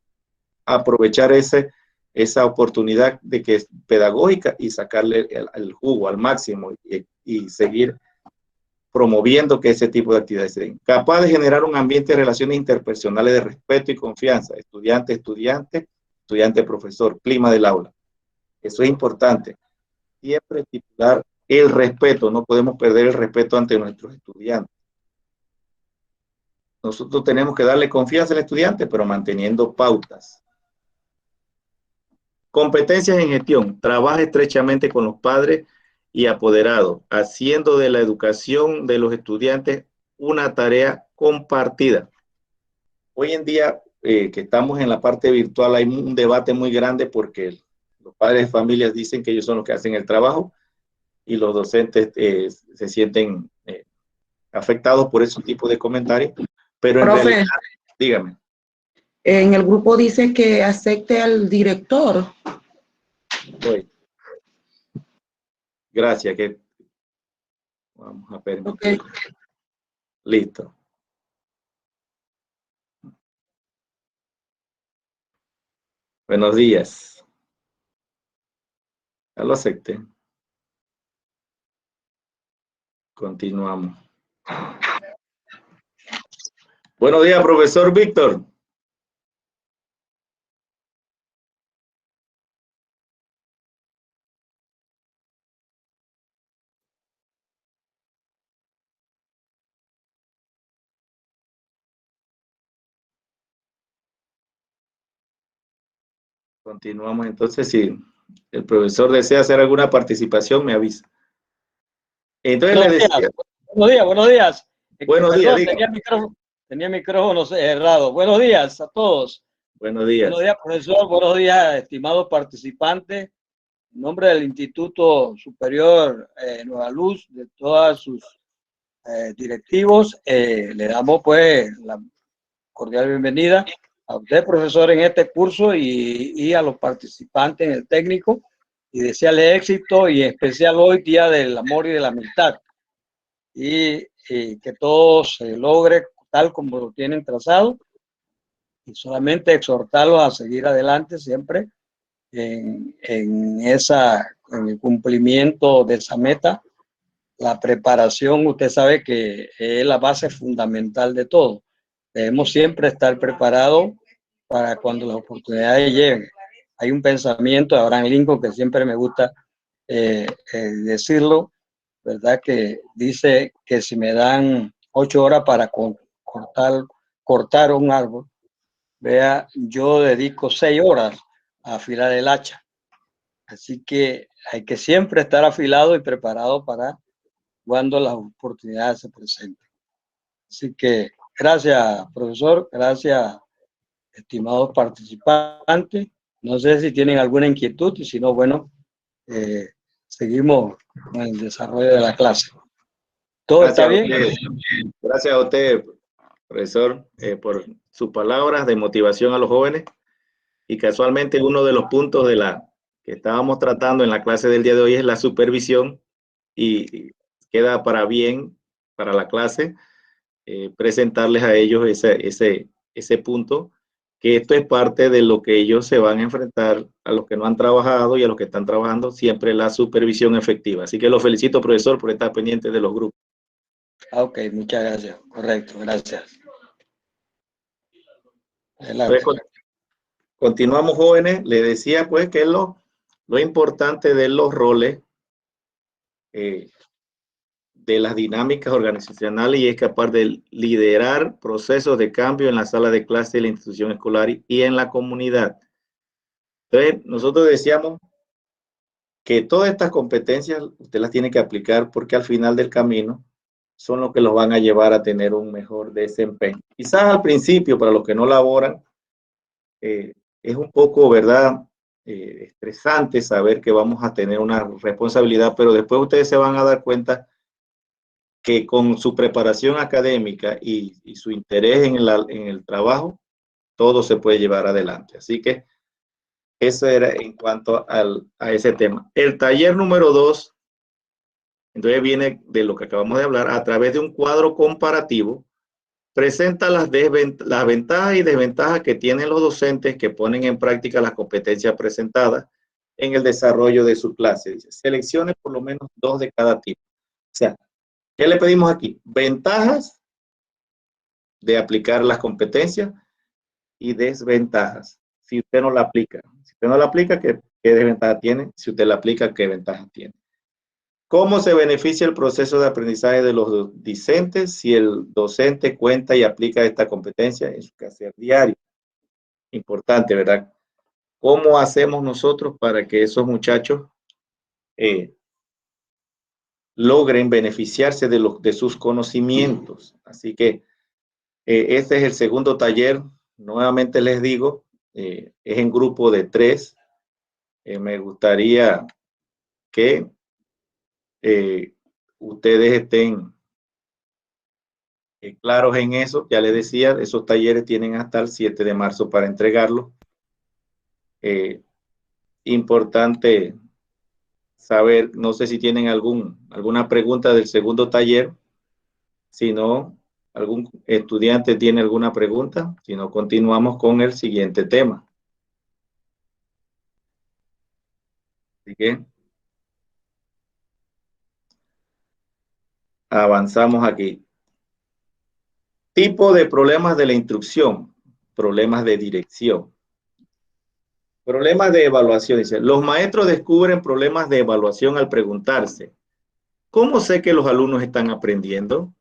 aprovechar esa oportunidad de que es pedagógica y sacarle el jugo al máximo y seguir promoviendo que ese tipo de actividades se den. Capaz de generar un ambiente de relaciones interpersonales de respeto y confianza, estudiante-estudiante, estudiante-profesor, clima del aula. Eso es importante. Siempre estipular el respeto, no podemos perder el respeto ante nuestros estudiantes. Nosotros tenemos que darle confianza al estudiante, pero manteniendo pautas. Competencias en gestión. Trabaja estrechamente con los padres y apoderados, haciendo de la educación de los estudiantes una tarea compartida. Hoy en día, que estamos en la parte virtual, hay un debate muy grande porque los padres de familias dicen que ellos son los que hacen el trabajo y los docentes se sienten afectados por ese tipo de comentarios. Pero en Profe, realidad, dígame. En el grupo dice que acepte al director. Voy. Gracias, que vamos a permitir. Okay. Listo. Buenos días. Ya lo acepté. Continuamos. Buenos días, profesor Víctor. Continuamos entonces. Si el profesor desea hacer alguna participación, me avisa. Entonces le decía. Buenos días. Buenos días. Tenía micrófono cerrado. Buenos días a todos. Buenos días. Buenos días, profesor. Buenos días, estimados participantes. En nombre del Instituto Superior Nueva Luz, de todos sus directivos, le damos pues la cordial bienvenida a usted, profesor, en este curso y a los participantes en el técnico, y desearle éxito, y en especial hoy, Día del Amor y de la Amistad, y que todo se logre tal como lo tienen trazado, y solamente exhortarlos a seguir adelante siempre en el cumplimiento de esa meta. La preparación, usted sabe que es la base fundamental de todo. Debemos siempre estar preparados para cuando las oportunidades lleguen. Hay un pensamiento de Abraham Lincoln que siempre me gusta decirlo, ¿verdad? Que dice que si me dan 8 horas para cortar un árbol, vea, yo dedico 6 horas a afilar el hacha. Así que hay que siempre estar afilado y preparado para cuando las oportunidades se presenten. Así que gracias, profesor, gracias, estimados participantes. No sé si tienen alguna inquietud, y si no, bueno, seguimos con el desarrollo de la clase. ¿Todo está bien? Gracias a usted, profesor, por sus palabras de motivación a los jóvenes. Y casualmente uno de los puntos que estábamos tratando en la clase del día de hoy es la supervisión, y queda para bien para la clase presentarles a ellos ese punto, que esto es parte de lo que ellos se van a enfrentar, a los que no han trabajado y a los que están trabajando, siempre la supervisión efectiva. Así que lo felicito, profesor, por estar pendiente de los grupos. Ok, muchas gracias. Correcto, gracias. Entonces, continuamos, jóvenes. Le decía pues que lo importante de los roles de las dinámicas organizacionales y es capaz de liderar procesos de cambio en la sala de clase de la institución escolar y en la comunidad. Entonces, nosotros decíamos que todas estas competencias usted las tiene que aplicar porque al final del camino son los que los van a llevar a tener un mejor desempeño. Quizás al principio, para los que no laboran, es un poco, ¿verdad?, estresante saber que vamos a tener una responsabilidad, pero después ustedes se van a dar cuenta que con su preparación académica y su interés en el trabajo, todo se puede llevar adelante. Así que eso era en cuanto a ese tema. El taller número 2, entonces viene de lo que acabamos de hablar, a través de un cuadro comparativo, presenta las ventajas y desventajas que tienen los docentes que ponen en práctica las competencias presentadas en el desarrollo de su clase. Dice, seleccione por lo menos 2 de cada tipo. O sea, ¿qué le pedimos aquí? Ventajas de aplicar las competencias y desventajas. Si usted no la aplica. Si usted no la aplica, ¿qué desventaja tiene? Si usted la aplica, ¿qué ventaja tiene? ¿Cómo se beneficia el proceso de aprendizaje de los discentes si el docente cuenta y aplica esta competencia en su quehacer diario? Importante, ¿verdad? ¿Cómo hacemos nosotros para que esos muchachos logren beneficiarse de sus conocimientos? Así que este es el segundo taller. Nuevamente les digo, es en grupo de 3. Me gustaría que ustedes estén claros en eso. Ya les decía, esos talleres tienen hasta el 7 de marzo para entregarlo. Importante saber, no sé si tienen alguna pregunta del segundo taller. Si no, algún estudiante tiene alguna pregunta, si no, continuamos con el siguiente tema. Así que avanzamos aquí. Tipo de problemas de la instrucción, problemas de dirección. Problemas de evaluación. Dice, los maestros descubren problemas de evaluación al preguntarse, ¿cómo sé que los alumnos están aprendiendo?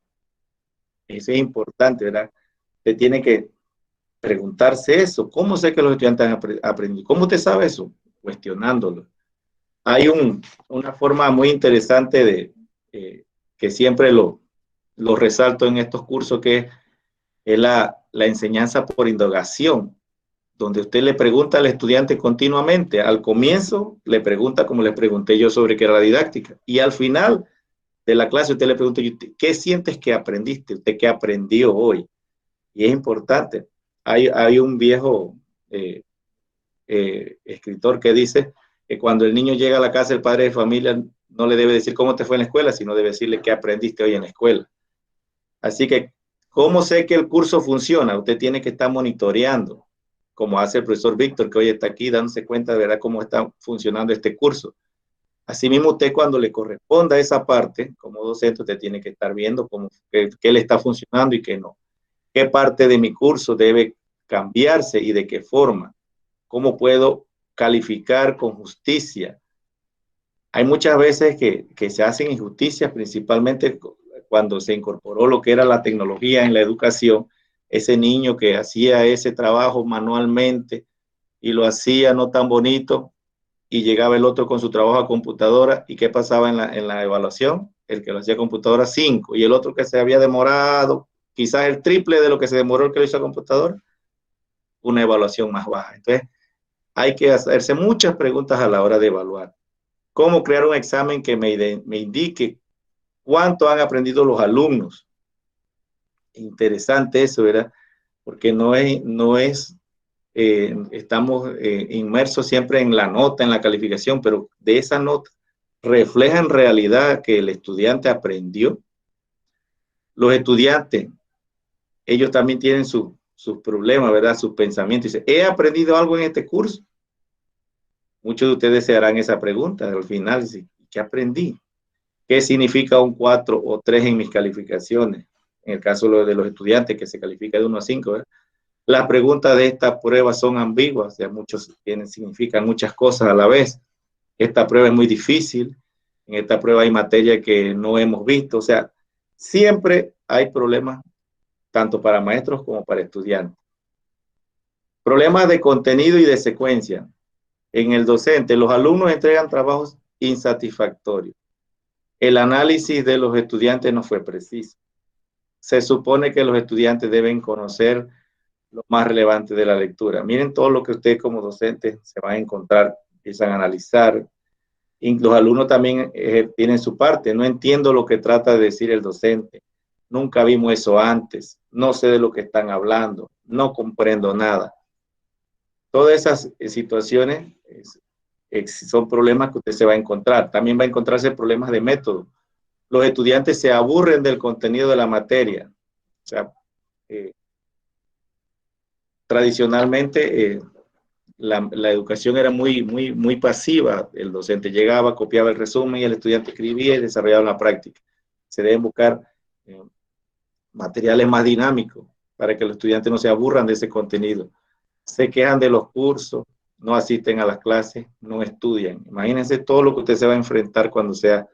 Eso es importante, ¿verdad? Usted tiene que preguntarse eso. ¿Cómo sé que los estudiantes han aprendido? ¿Cómo usted sabe eso? Cuestionándolo. Hay una forma muy interesante de que siempre lo resalto en estos cursos, que es la enseñanza por indagación, donde usted le pregunta al estudiante continuamente. Al comienzo le pregunta como le pregunté yo sobre qué era la didáctica, y al final de la clase usted le pregunta, ¿qué sientes que aprendiste? ¿Usted qué aprendió hoy? Y es importante. Hay un viejo escritor que dice que cuando el niño llega a la casa, el padre de familia no le debe decir cómo te fue en la escuela, sino debe decirle qué aprendiste hoy en la escuela. Así que, ¿cómo sé que el curso funciona? Usted tiene que estar monitoreando, como hace el profesor Víctor, que hoy está aquí dándose cuenta de verdad cómo está funcionando este curso. Asimismo, usted cuando le corresponda esa parte, como docente, usted tiene que estar viendo qué le está funcionando y qué no. ¿Qué parte de mi curso debe cambiarse y de qué forma? ¿Cómo puedo calificar con justicia? Hay muchas veces que se hacen injusticias, principalmente cuando se incorporó lo que era la tecnología en la educación. Ese niño que hacía ese trabajo manualmente y lo hacía no tan bonito, y llegaba el otro con su trabajo a computadora, ¿y qué pasaba en la evaluación? El que lo hacía a computadora 5, y el otro que se había demorado quizás el triple de lo que se demoró el que lo hizo a computadora, una evaluación más baja. Entonces, hay que hacerse muchas preguntas a la hora de evaluar. ¿Cómo crear un examen que me indique cuánto han aprendido los alumnos? Interesante eso, ¿verdad? Porque estamos inmersos siempre en la nota, en la calificación, pero de esa nota refleja en realidad que el estudiante aprendió. Los estudiantes, ellos también tienen sus problemas, ¿verdad? Sus pensamientos. Dice, ¿he aprendido algo en este curso? Muchos de ustedes se harán esa pregunta al final. Dice, ¿qué aprendí? ¿Qué significa un 4 o 3 en mis calificaciones? En el caso de los estudiantes, que se califica de 1 a 5, ¿verdad? Las preguntas de esta prueba son ambiguas, o sea, muchos significan muchas cosas a la vez. Esta prueba es muy difícil, En esta prueba hay materia que no hemos visto. O sea, siempre hay problemas, tanto para maestros como para estudiantes. Problemas de contenido y de secuencia. En el docente, los alumnos entregan trabajos insatisfactorios. El análisis de los estudiantes no fue preciso. Se supone que los estudiantes deben conocer lo más relevante de la lectura. Miren todo lo que usted como docente se va a encontrar, empiezan a analizar. Y los alumnos también tienen su parte. No entiendo lo que trata de decir el docente. Nunca vimos eso antes. No sé de lo que están hablando. No comprendo nada. Todas esas situaciones son problemas que usted se va a encontrar. También va a encontrarse problemas de método. Los estudiantes se aburren del contenido de la materia. O sea, tradicionalmente la educación era muy pasiva. El docente llegaba, copiaba el resumen y el estudiante escribía y desarrollaba la práctica. Se deben buscar materiales más dinámicos para que los estudiantes no se aburran de ese contenido. Se quejan de los cursos, no asisten a las clases, no estudian. Imagínense todo lo que usted se va a enfrentar cuando sea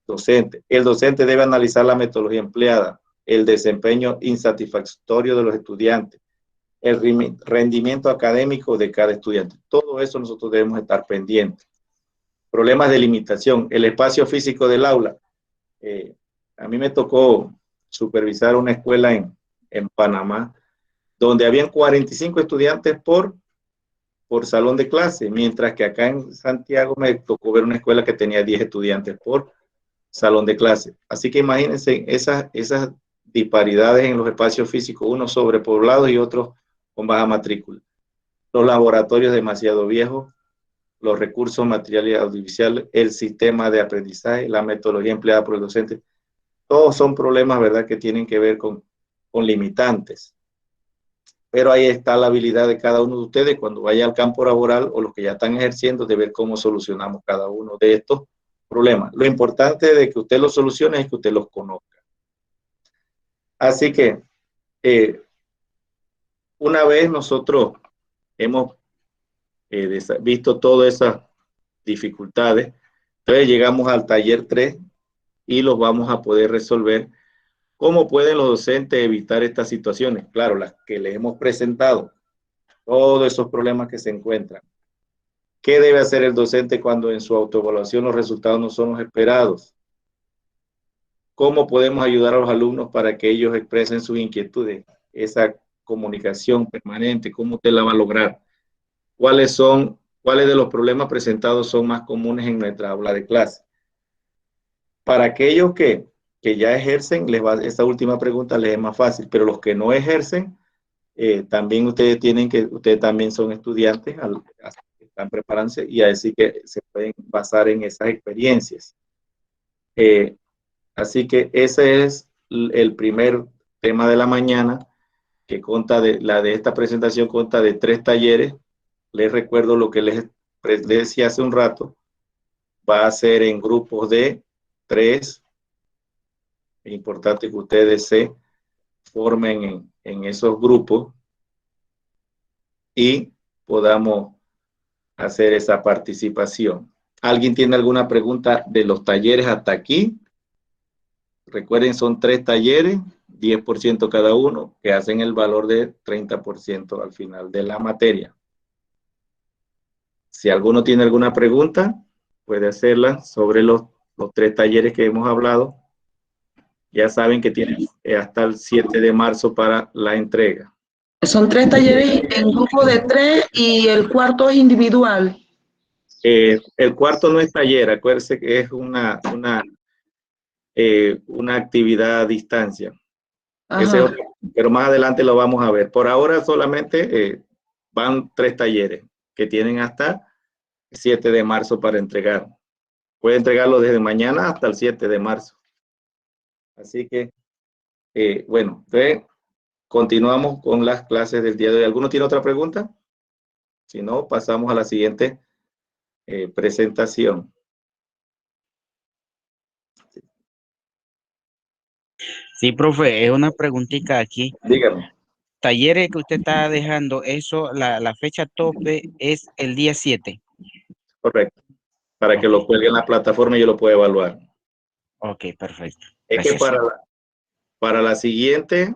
docente. El docente debe analizar la metodología empleada, el desempeño insatisfactorio de los estudiantes, el rendimiento académico de cada estudiante. Todo eso nosotros debemos estar pendientes. Problemas de limitación, el espacio físico del aula. A mí me tocó supervisar una escuela en Panamá, donde habían 45 estudiantes por salón de clase, mientras que acá en Santiago me tocó ver una escuela que tenía 10 estudiantes por salón de clase. Así que imagínense esas disparidades en los espacios físicos, unos sobrepoblados y otros con baja matrícula. Los laboratorios demasiado viejos, los recursos materiales audiovisuales, el sistema de aprendizaje, la metodología empleada por el docente, todos son problemas, ¿verdad?, que tienen que ver con limitantes. Pero ahí está la habilidad de cada uno de ustedes cuando vaya al campo laboral o los que ya están ejerciendo, de ver cómo solucionamos cada uno de estos problemas. Lo importante de que usted los solucione es que usted los conozca. Así que, una vez nosotros hemos visto todas esas dificultades, entonces llegamos al taller 3 y los vamos a poder resolver. ¿Cómo pueden los docentes evitar estas situaciones? Claro, las que les hemos presentado, todos esos problemas que se encuentran. ¿Qué debe hacer el docente cuando en su autoevaluación los resultados no son los esperados? ¿Cómo podemos ayudar a los alumnos para que ellos expresen sus inquietudes? Esa comunicación permanente, ¿cómo usted la va a lograr? ¿Cuáles de los problemas presentados son más comunes en nuestra aula de clase? Para aquellos que ya ejercen, esta última pregunta les es más fácil, pero los que no ejercen, también ustedes también son estudiantes, están preparándose y así que se pueden basar en esas experiencias. Así que ese es el primer tema de la mañana, que consta de esta presentación consta de 3 talleres. Les recuerdo lo que les decía hace un rato, va a ser en grupos de 3. Es importante que ustedes se formen en esos grupos y podamos hacer esa participación. ¿Alguien tiene alguna pregunta de los talleres hasta aquí? Recuerden, son 3 talleres, 10% cada uno, que hacen el valor de 30% al final de la materia. Si alguno tiene alguna pregunta, puede hacerla sobre los 3 talleres que hemos hablado. Ya saben que tienen hasta el 7 de marzo para la entrega. Son 3 talleres en grupo de 3 y el cuarto es individual. El cuarto no es taller, acuérdense que es una actividad a distancia. Pero más adelante lo vamos a ver. Por ahora solamente van 3 talleres que tienen hasta el 7 de marzo para entregar. Puede entregarlo desde mañana hasta el 7 de marzo. Así que, bueno, continuamos con las clases del día de hoy. ¿Alguno tiene otra pregunta? Si no, pasamos a la siguiente presentación. Sí, profe, es una preguntita aquí. Dígame. Talleres que usted está dejando, eso, la fecha tope es el día 7. Correcto. para que lo cuelgue en la plataforma y yo lo pueda evaluar. Ok, perfecto. Es Gracias. que para la siguiente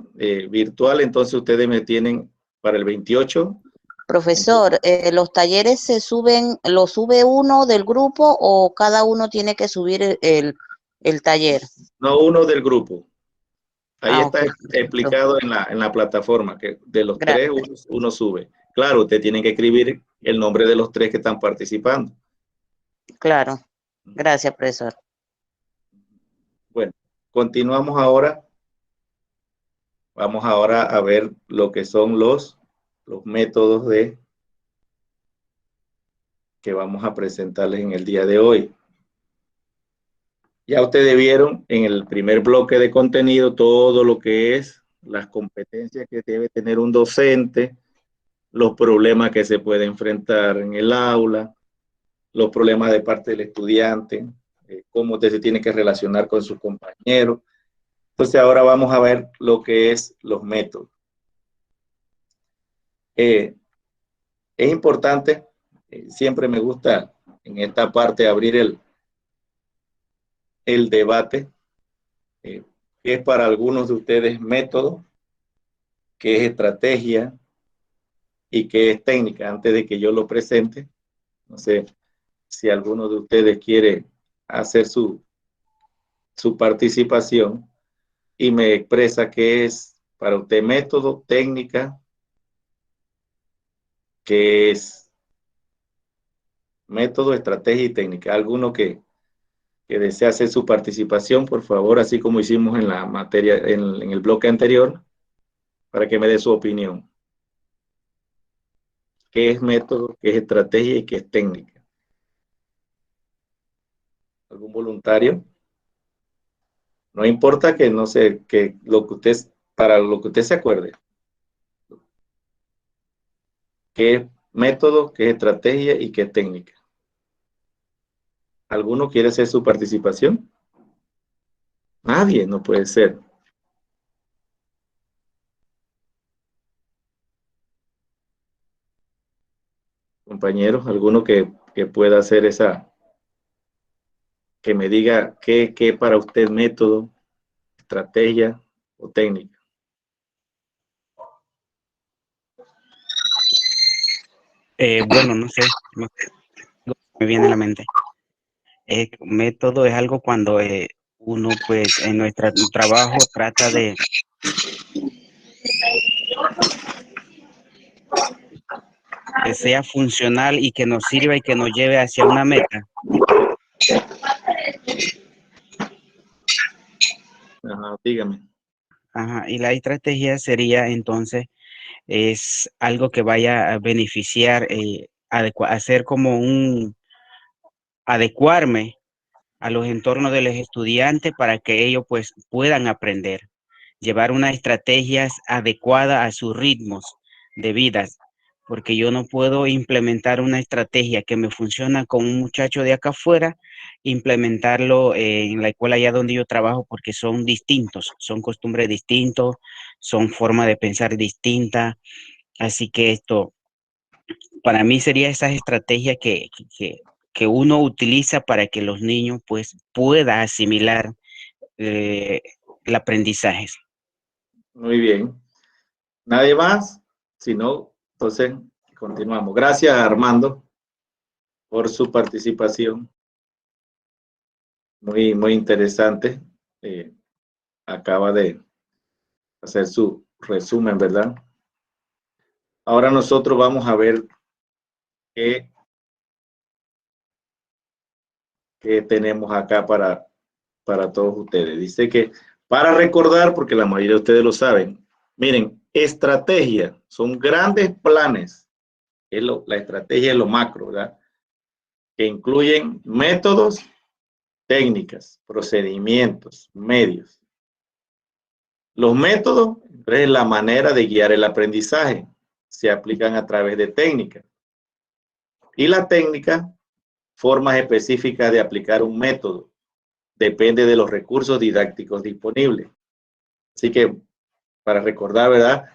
virtual, entonces ustedes me tienen para el 28. Profesor, ¿los talleres se suben, lo sube uno del grupo o cada uno tiene que subir el taller? No, uno del grupo. Ahí Ah, está ok. explicado en la plataforma, que de los Gracias. tres uno sube. Claro, usted tiene que escribir el nombre de los tres que están participando. Claro. Gracias, profesor. Bueno, continuamos ahora. Vamos ahora a ver lo que son los métodos que vamos a presentarles en el día de hoy. Ya ustedes vieron en el primer bloque de contenido todo lo que es las competencias que debe tener un docente, los problemas que se puede enfrentar en el aula, los problemas de parte del estudiante, cómo usted se tiene que relacionar con sus compañeros. Entonces ahora vamos a ver lo que es los métodos. Es importante, siempre me gusta en esta parte abrir el debate, que es para algunos de ustedes método, que es estrategia y que es técnica. Antes de que yo lo presente, no sé si alguno de ustedes quiere hacer su participación y me expresa qué es para usted método, técnica, qué es método, estrategia y técnica. Alguno que desea hacer su participación, por favor, así como hicimos en la materia, en el bloque anterior, para que me dé su opinión. ¿Qué es método, qué es estrategia y qué es técnica? ¿Algún voluntario? No importa que no sé, que lo que usted, para lo que usted se acuerde. ¿Qué es método, qué es estrategia y qué es técnica? ¿Alguno quiere hacer su participación? Nadie, no puede ser. Compañeros, alguno que pueda hacer que me diga qué para usted método, estrategia o técnica. Bueno, no sé, me viene a la mente. Método es algo cuando uno, pues, en nuestro trabajo trata de que sea funcional y que nos sirva y que nos lleve hacia una meta. Ajá, dígame. Ajá, y la estrategia sería entonces, es algo que vaya a beneficiar, hacer como adecuarme a los entornos de los estudiantes para que ellos pues puedan aprender, llevar unas estrategias adecuadas a sus ritmos de vida, porque yo no puedo implementar una estrategia que me funciona con un muchacho de acá afuera, implementarlo en la escuela allá donde yo trabajo, porque son distintos, son costumbres distintos, son formas de pensar distintas, así que esto para mí sería esa estrategia que uno utiliza para que los niños pues puedan asimilar el aprendizaje. Muy bien. ¿Nadie más? Si no, entonces continuamos. Gracias, Armando, por su participación. Muy, muy interesante. Acaba de hacer su resumen, ¿verdad? Ahora nosotros vamos a ver qué tenemos acá para todos ustedes. Dice que para recordar, porque la mayoría de ustedes lo saben, miren, estrategia son grandes planes. La estrategia es lo macro, ¿verdad? Que incluyen métodos, técnicas, procedimientos, medios. Los métodos es la manera de guiar el aprendizaje. Se aplican a través de técnicas. Y la técnica, formas específicas de aplicar un método. Depende de los recursos didácticos disponibles. Así que, para recordar, ¿verdad?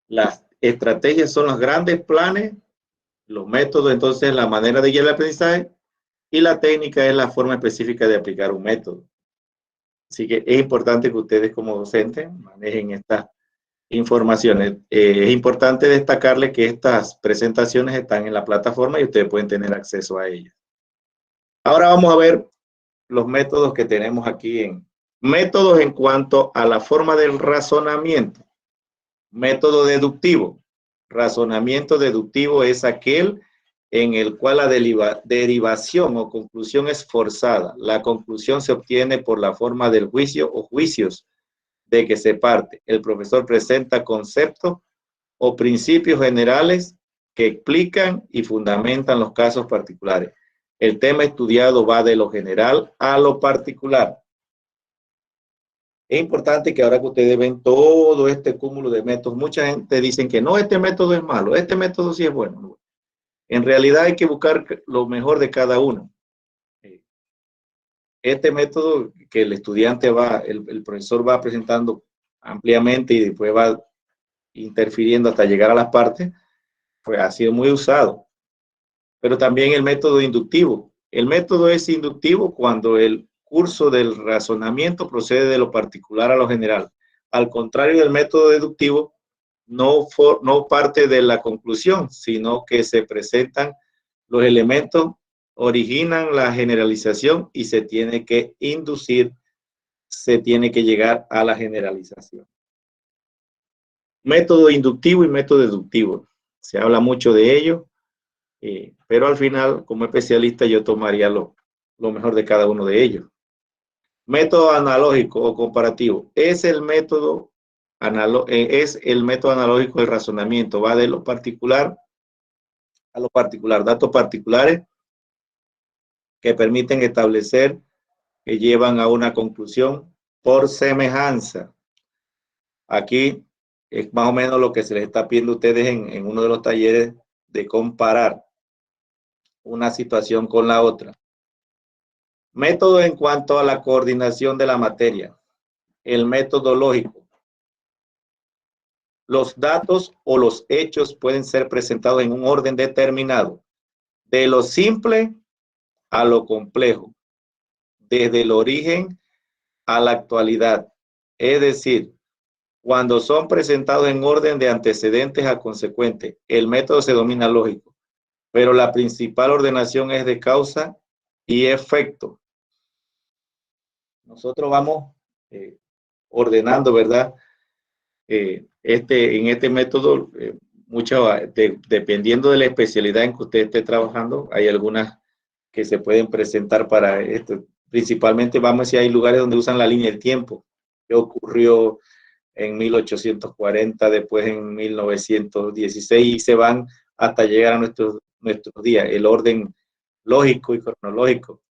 Las estrategias son los grandes planes, los métodos, entonces, la manera de guiar el aprendizaje, Y la técnica es la forma específica de aplicar un método. Así que es importante que ustedes como docentes manejen estas informaciones. Es importante destacarles que estas presentaciones están en la plataforma y ustedes pueden tener acceso a ellas. Ahora vamos a ver los métodos que tenemos aquí métodos en cuanto a la forma del razonamiento. Método deductivo. Razonamiento deductivo es aquel en el cual la derivación o conclusión es forzada. La conclusión se obtiene por la forma del juicio o juicios de que se parte. El profesor presenta conceptos o principios generales que explican y fundamentan los casos particulares. El tema estudiado va de lo general a lo particular. Es importante que ahora que ustedes ven todo este cúmulo de métodos, mucha gente dice que no, este método es malo, este método sí es bueno. En realidad hay que buscar lo mejor de cada uno. Este método que el estudiante el profesor va presentando ampliamente y después va interfiriendo hasta llegar a las partes, pues ha sido muy usado. Pero también el método inductivo. El método es inductivo cuando el curso del razonamiento procede de lo particular a lo general. Al contrario del método deductivo, no parte de la conclusión, sino que se presentan los elementos, originan la generalización y se tiene que inducir, se tiene que llegar a la generalización. Método inductivo y método deductivo. Se habla mucho de ello, pero al final, como especialista, yo tomaría lo mejor de cada uno de ellos. Método analógico o comparativo. Es el método analógico del razonamiento. Va de lo particular a lo particular. Datos particulares que permiten establecer, que llevan a una conclusión por semejanza. Aquí es más o menos lo que se les está pidiendo a ustedes en uno de los talleres, de comparar una situación con la otra. Método en cuanto a la coordinación de la materia. El método lógico. Los datos o los hechos pueden ser presentados en un orden determinado, de lo simple a lo complejo, desde el origen a la actualidad. Es decir, cuando son presentados en orden de antecedentes a consecuentes, el método se denomina lógico, pero la principal ordenación es de causa y efecto. Nosotros vamos ordenando, ¿verdad? En este método, dependiendo de la especialidad en que usted esté trabajando, hay algunas que se pueden presentar para esto. Principalmente, vamos a decir, hay lugares donde usan la línea del tiempo. ¿Qué ocurrió en 1840, después en 1916, y se van hasta llegar a nuestros días, el orden lógico y cronológico.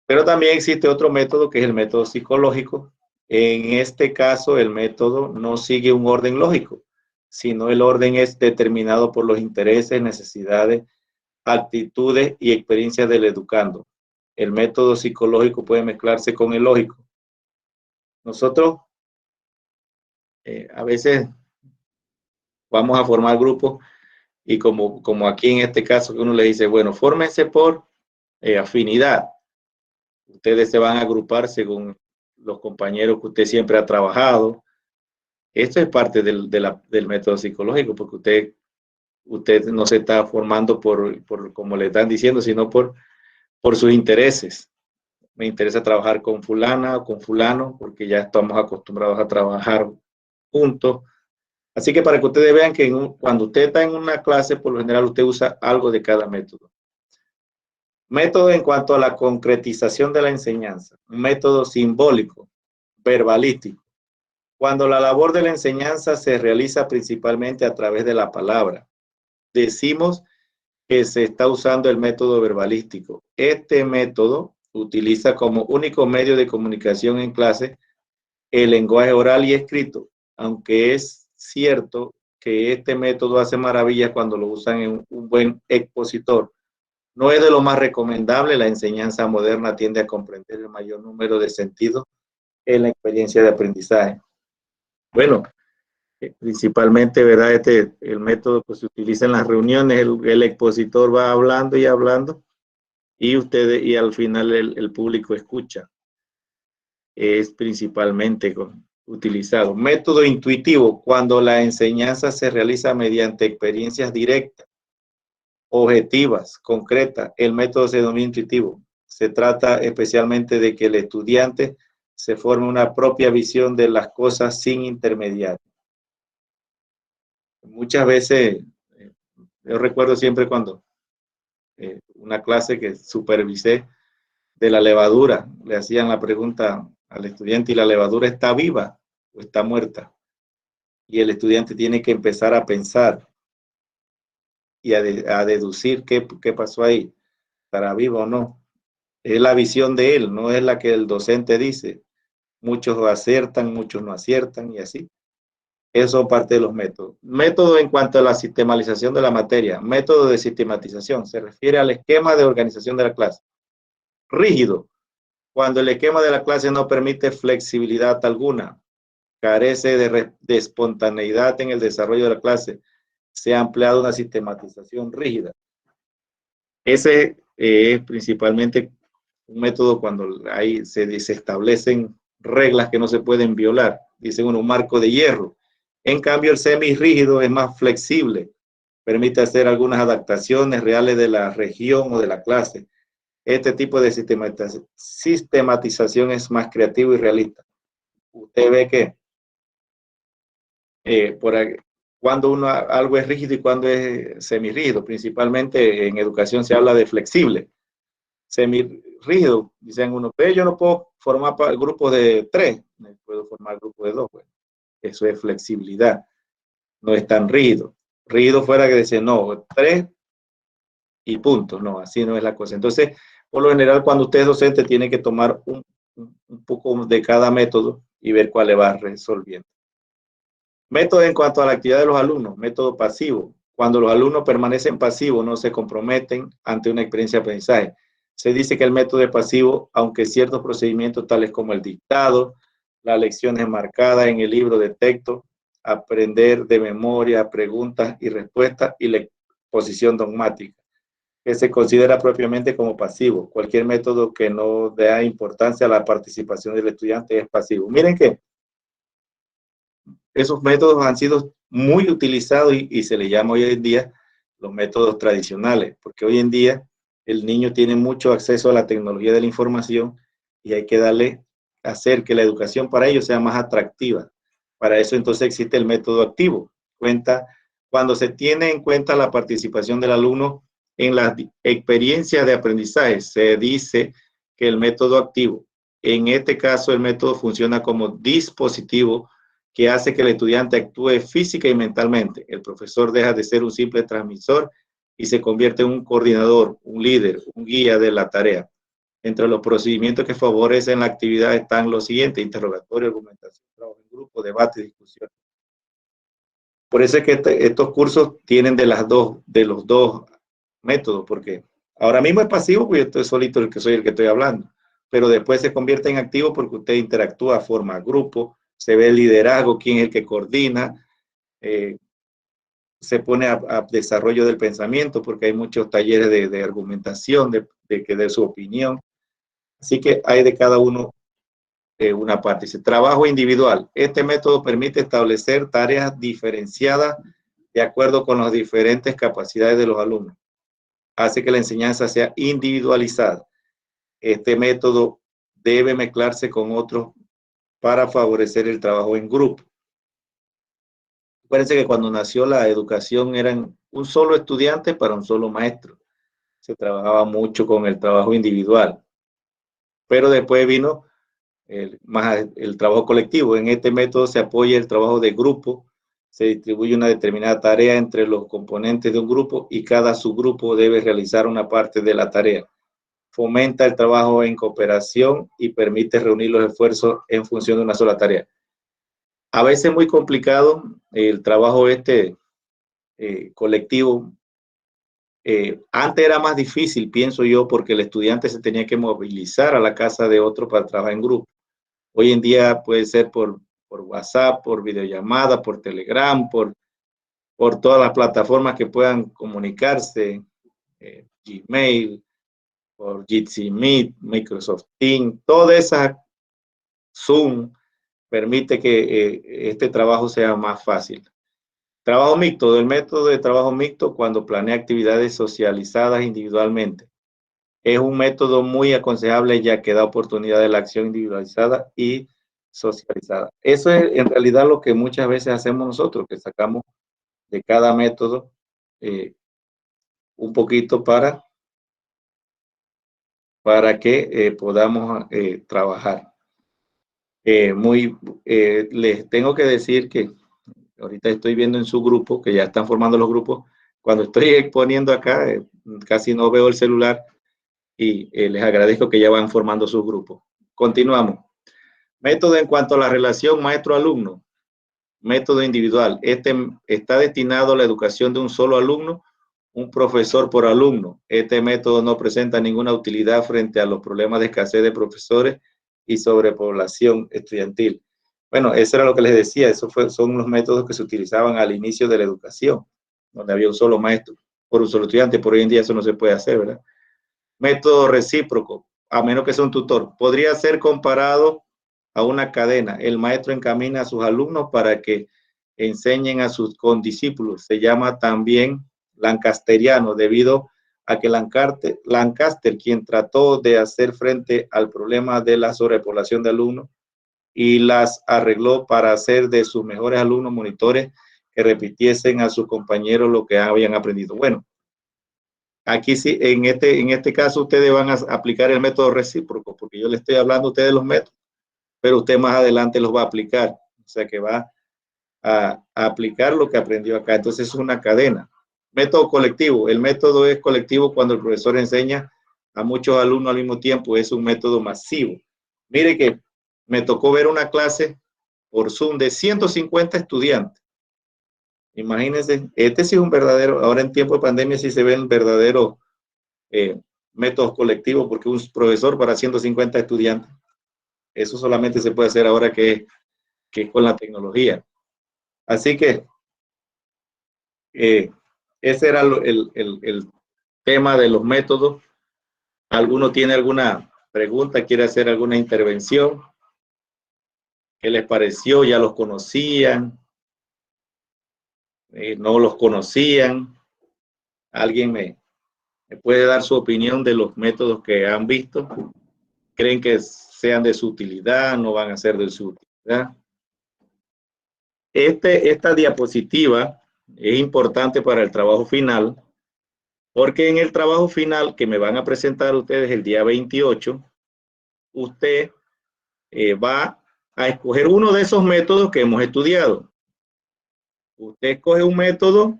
Pero también existe otro método que es el método psicológico. En este caso, el método no sigue un orden lógico, sino el orden es determinado por los intereses, necesidades, actitudes y experiencias del educando. El método psicológico puede mezclarse con el lógico. Nosotros a veces vamos a formar grupos y como aquí en este caso uno le dice, bueno, fórmense por afinidad. Ustedes se van a agrupar según los compañeros que usted siempre ha trabajado. Esto es parte del método psicológico, porque usted no se está formando por como le están diciendo, sino por sus intereses. Me interesa trabajar con fulana o con fulano, porque ya estamos acostumbrados a trabajar juntos. Así que para que ustedes vean que cuando usted está en una clase, por lo general usted usa algo de cada método. Método en cuanto a la concretización de la enseñanza. Un método simbólico, verbalístico. Cuando la labor de la enseñanza se realiza principalmente a través de la palabra, decimos que se está usando el método verbalístico. Este método utiliza como único medio de comunicación en clase el lenguaje oral y escrito, aunque es cierto que este método hace maravillas cuando lo usan en un buen expositor. No es de lo más recomendable. La enseñanza moderna tiende a comprender el mayor número de sentidos en la experiencia de aprendizaje. Bueno, principalmente, ¿verdad? El método que se utiliza en las reuniones, el expositor va hablando y hablando y ustedes, y al final el público escucha. Es principalmente utilizado. Método intuitivo, cuando la enseñanza se realiza mediante experiencias directas, objetivas, concretas. El método se denomina intuitivo. Se trata especialmente de que el estudiante se forme una propia visión de las cosas sin intermediarios. Muchas veces, yo recuerdo siempre cuando una clase que supervisé de la levadura, le hacían la pregunta al estudiante, ¿y la levadura está viva o está muerta? Y el estudiante tiene que empezar a pensar y a deducir qué pasó ahí, ¿estará viva o no? Es la visión de él, no es la que el docente dice. Muchos aciertan, muchos no aciertan y así. Eso es parte de los métodos. Método en cuanto a la sistematización de la materia. Método de sistematización se refiere al esquema de organización de la clase. Rígido, cuando el esquema de la clase no permite flexibilidad alguna, carece de espontaneidad en el desarrollo de la clase, se ha empleado una sistematización rígida. Ese es principalmente un método cuando se establecen reglas que no se pueden violar, dicen un marco de hierro. En cambio, el semirrígido es más flexible, permite hacer algunas adaptaciones reales de la región o de la clase. Este tipo de sistematización es más creativo y realista. Usted ve que cuando algo es rígido y cuando es semirrígido, principalmente en educación se habla de flexible. Semirrígido, dicen uno, pero yo no puedo formar grupos de 3, puedo formar grupos de 2. Bueno, eso es flexibilidad, no es tan rígido. Rígido fuera que decir, no, 3 y punto, no, así no es la cosa. Entonces, por lo general, cuando usted es docente, tiene que tomar un poco de cada método y ver cuál le va resolviendo. Método en cuanto a la actividad de los alumnos, método pasivo. Cuando los alumnos permanecen pasivos, no se comprometen ante una experiencia de aprendizaje. Se dice que el método es pasivo, aunque ciertos procedimientos tales como el dictado, las lecciones marcadas en el libro de texto, aprender de memoria, preguntas y respuestas y la exposición dogmática, que se considera propiamente como pasivo. Cualquier método que no dé importancia a la participación del estudiante es pasivo. Miren que esos métodos han sido muy utilizados y se le llama hoy en día los métodos tradicionales, porque hoy en día el niño tiene mucho acceso a la tecnología de la información y hay que hacer que la educación para ellos sea más atractiva. Para eso entonces existe el método activo. Cuando se tiene en cuenta la participación del alumno en las experiencias de aprendizaje, se dice que el método activo, en este caso el método funciona como dispositivo que hace que el estudiante actúe física y mentalmente. El profesor deja de ser un simple transmisor y se convierte en un coordinador, un líder, un guía de la tarea. Entre los procedimientos que favorecen la actividad están los siguientes: interrogatorio, argumentación, trabajo en grupo, debate y discusión. Por eso es que estos cursos tienen de los dos métodos, porque ahora mismo es pasivo, porque yo estoy solito soy el que estoy hablando, pero después se convierte en activo porque usted interactúa, forma grupo, se ve el liderazgo, quién es el que coordina, se pone a desarrollo del pensamiento, porque hay muchos talleres de argumentación, de que dé su opinión. Así que hay de cada uno una parte. Dice, trabajo individual. Este método permite establecer tareas diferenciadas de acuerdo con las diferentes capacidades de los alumnos. Hace que la enseñanza sea individualizada. Este método debe mezclarse con otros para favorecer el trabajo en grupo. Acuérdense que cuando nació la educación eran un solo estudiante para un solo maestro. Se trabajaba mucho con el trabajo individual. Pero después vino más el trabajo colectivo. En este método se apoya el trabajo de grupo, se distribuye una determinada tarea entre los componentes de un grupo y cada subgrupo debe realizar una parte de la tarea. Fomenta el trabajo en cooperación y permite reunir los esfuerzos en función de una sola tarea. A veces es muy complicado el trabajo colectivo. Antes era más difícil, pienso yo, porque el estudiante se tenía que movilizar a la casa de otro para trabajar en grupo. Hoy en día puede ser por WhatsApp, por videollamada, por Telegram, por todas las plataformas que puedan comunicarse, Gmail, por Jitsi Meet, Microsoft Teams, toda esa Zoom permite que este trabajo sea más fácil. Trabajo mixto, el método de trabajo mixto cuando planea actividades socializadas individualmente. Es un método muy aconsejable ya que da oportunidad de la acción individualizada y socializada. Eso es en realidad lo que muchas veces hacemos nosotros, que sacamos de cada método un poquito para que podamos trabajar. Les tengo que decir que ahorita estoy viendo en su grupo, que ya están formando los grupos. Cuando estoy exponiendo acá, casi no veo el celular y les agradezco que ya van formando sus grupos. Continuamos. Método en cuanto a la relación maestro-alumno. Método individual. Este está destinado a la educación de un solo alumno, un profesor por alumno. Este método no presenta ninguna utilidad frente a los problemas de escasez de profesores y sobrepoblación estudiantil. Bueno, eso era lo que les decía, son los métodos que se utilizaban al inicio de la educación, donde había un solo maestro por un solo estudiante. Por hoy en día eso no se puede hacer, ¿verdad? Método recíproco, a menos que sea un tutor. Podría ser comparado a una cadena. El maestro encamina a sus alumnos para que enseñen a sus condiscípulos. Se llama también lancasteriano, debido a que Lancaster, quien trató de hacer frente al problema de la sobrepoblación de alumnos y las arregló para hacer de sus mejores alumnos monitores que repitiesen a sus compañeros lo que habían aprendido. Bueno, aquí sí, en este caso ustedes van a aplicar el método recíproco, porque yo les estoy hablando a ustedes de los métodos, pero usted más adelante los va a aplicar, o sea que va a aplicar lo que aprendió acá. Entonces es una cadena. Método colectivo. El método es colectivo cuando el profesor enseña a muchos alumnos al mismo tiempo. Es un método masivo. Mire que me tocó ver una clase por Zoom de 150 estudiantes. Imagínense, este sí es un verdadero, ahora en tiempo de pandemia sí se ven verdaderos métodos colectivos, porque un profesor para 150 estudiantes, eso solamente se puede hacer ahora que es con la tecnología. Así que ese era el tema de los métodos. ¿Alguno tiene alguna pregunta? ¿Quiere hacer alguna intervención? ¿Qué les pareció? ¿Ya los conocían? ¿No los conocían? ¿Alguien me puede dar su opinión de los métodos que han visto? ¿Creen que sean de su utilidad? ¿No van a ser de su utilidad? Esta diapositiva es importante para el trabajo final, porque en el trabajo final que me van a presentar ustedes el día 28, usted va a escoger uno de esos métodos que hemos estudiado. Usted escoge un método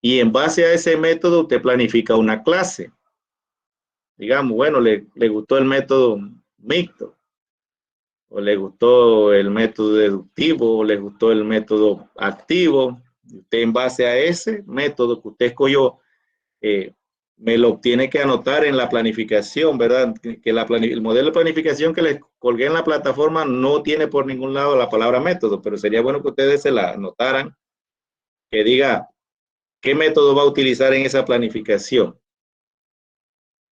y en base a ese método usted planifica una clase. Digamos, bueno, le gustó el método mixto, o le gustó el método deductivo, o le gustó el método activo. Usted en base a ese método que usted escogió, me lo tiene que anotar en la planificación, ¿verdad? Que el modelo de planificación que les colgué en la plataforma no tiene por ningún lado la palabra método, pero sería bueno que ustedes se la anotaran, que diga qué método va a utilizar en esa planificación.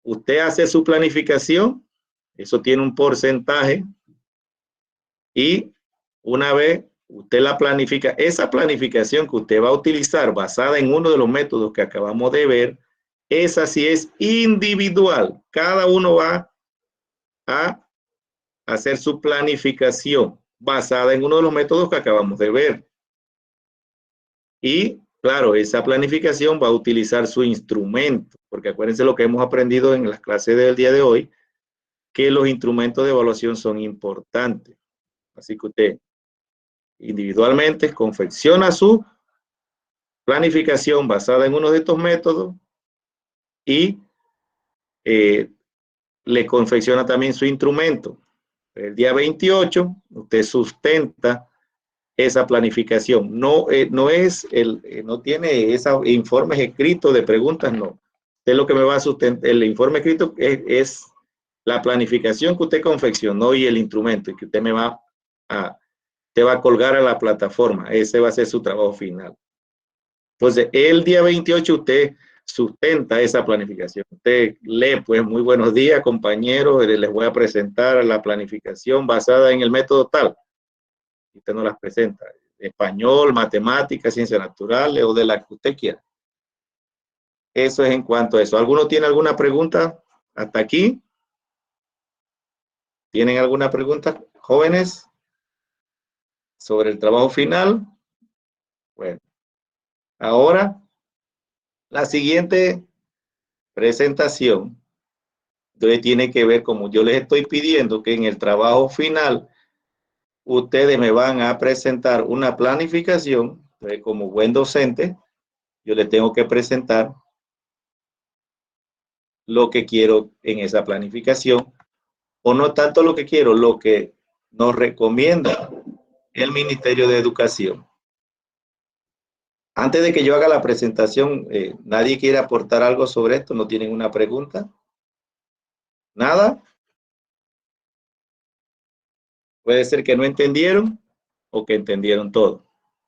Usted hace su planificación, eso tiene un porcentaje, y una vez usted la planifica, esa planificación que usted va a utilizar basada en uno de los métodos que acabamos de ver, esa sí es individual. Cada uno va a hacer su planificación basada en uno de los métodos que acabamos de ver. Y claro, esa planificación va a utilizar su instrumento, porque acuérdense lo que hemos aprendido en las clases del día de hoy, que los instrumentos de evaluación son importantes. Así que usted individualmente confecciona su planificación basada en uno de estos métodos y le confecciona también su instrumento. El día 28 usted sustenta esa planificación. No tiene esos informes escritos de preguntas, no. Usted lo que me va a sustentar, el informe escrito es la planificación que usted confeccionó y el instrumento, y que usted va a colgar a la plataforma. Ese va a ser su trabajo final. Entonces, el día 28 usted sustenta esa planificación. Usted lee, pues, muy buenos días, compañeros, les voy a presentar la planificación basada en el método tal. Usted no las presenta. Español, matemáticas, ciencias naturales o de la que usted quiera. Eso es en cuanto a eso. ¿Alguno tiene alguna pregunta hasta aquí? ¿Tienen alguna pregunta, jóvenes, sobre el trabajo final? Bueno, ahora la siguiente presentación entonces tiene que ver, como yo les estoy pidiendo, que en el trabajo final ustedes me van a presentar una planificación. Entonces, como buen docente, yo les tengo que presentar lo que quiero en esa planificación, o no tanto lo que quiero, lo que nos recomienda el Ministerio de Educación. Antes de que yo haga la presentación, ¿nadie quiere aportar algo sobre esto? ¿No tienen una pregunta? ¿Nada? Puede ser que no entendieron o que entendieron todo.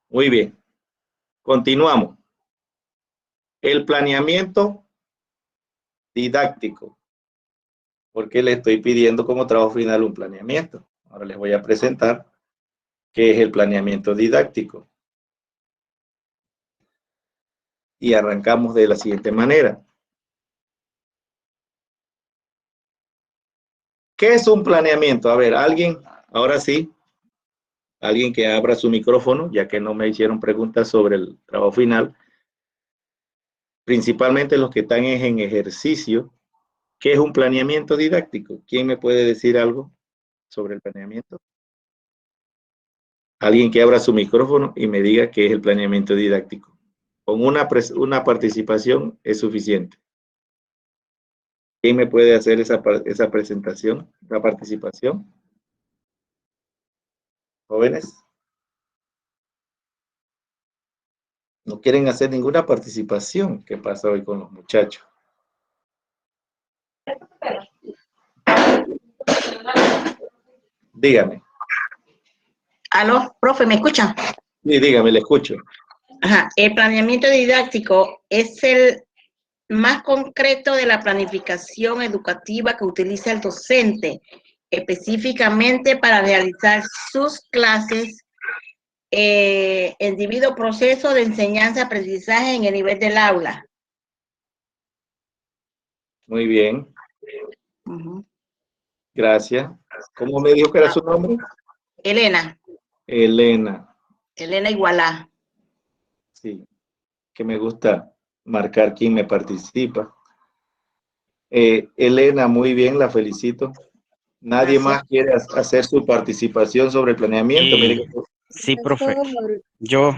Muy bien. Continuamos. El planeamiento didáctico. Porque le estoy pidiendo como trabajo final un planeamiento. Ahora les voy a presentar qué es el planeamiento didáctico. Y arrancamos de la siguiente manera. ¿Qué es un planeamiento? A ver, alguien, ahora sí, alguien que abra su micrófono, ya que no me hicieron preguntas sobre el trabajo final. Principalmente los que están en ejercicio. ¿Qué es un planeamiento didáctico? ¿Quién me puede decir algo sobre el planeamiento? Alguien que abra su micrófono y me diga qué es el planeamiento didáctico. Con una participación es suficiente. ¿Quién me puede hacer esa presentación, esa participación? ¿Jóvenes? No quieren hacer ninguna participación. ¿Qué pasa hoy con los muchachos? Dígame. Aló, profe, ¿me escuchan? Sí, dígame, le escucho. Ajá. El planeamiento didáctico es el más concreto de la planificación educativa que utiliza el docente, específicamente para realizar sus clases en debido proceso de enseñanza-aprendizaje en el nivel del aula. Muy bien. Gracias. ¿Cómo me dijo que era su nombre? Elena. Elena. Elena Igualá. Sí, que me gusta marcar quién me participa. Elena, muy bien, la felicito. ¿Nadie Gracias. más quiere hacer su participación sobre el planeamiento? Mire que... Sí, profe. Yo.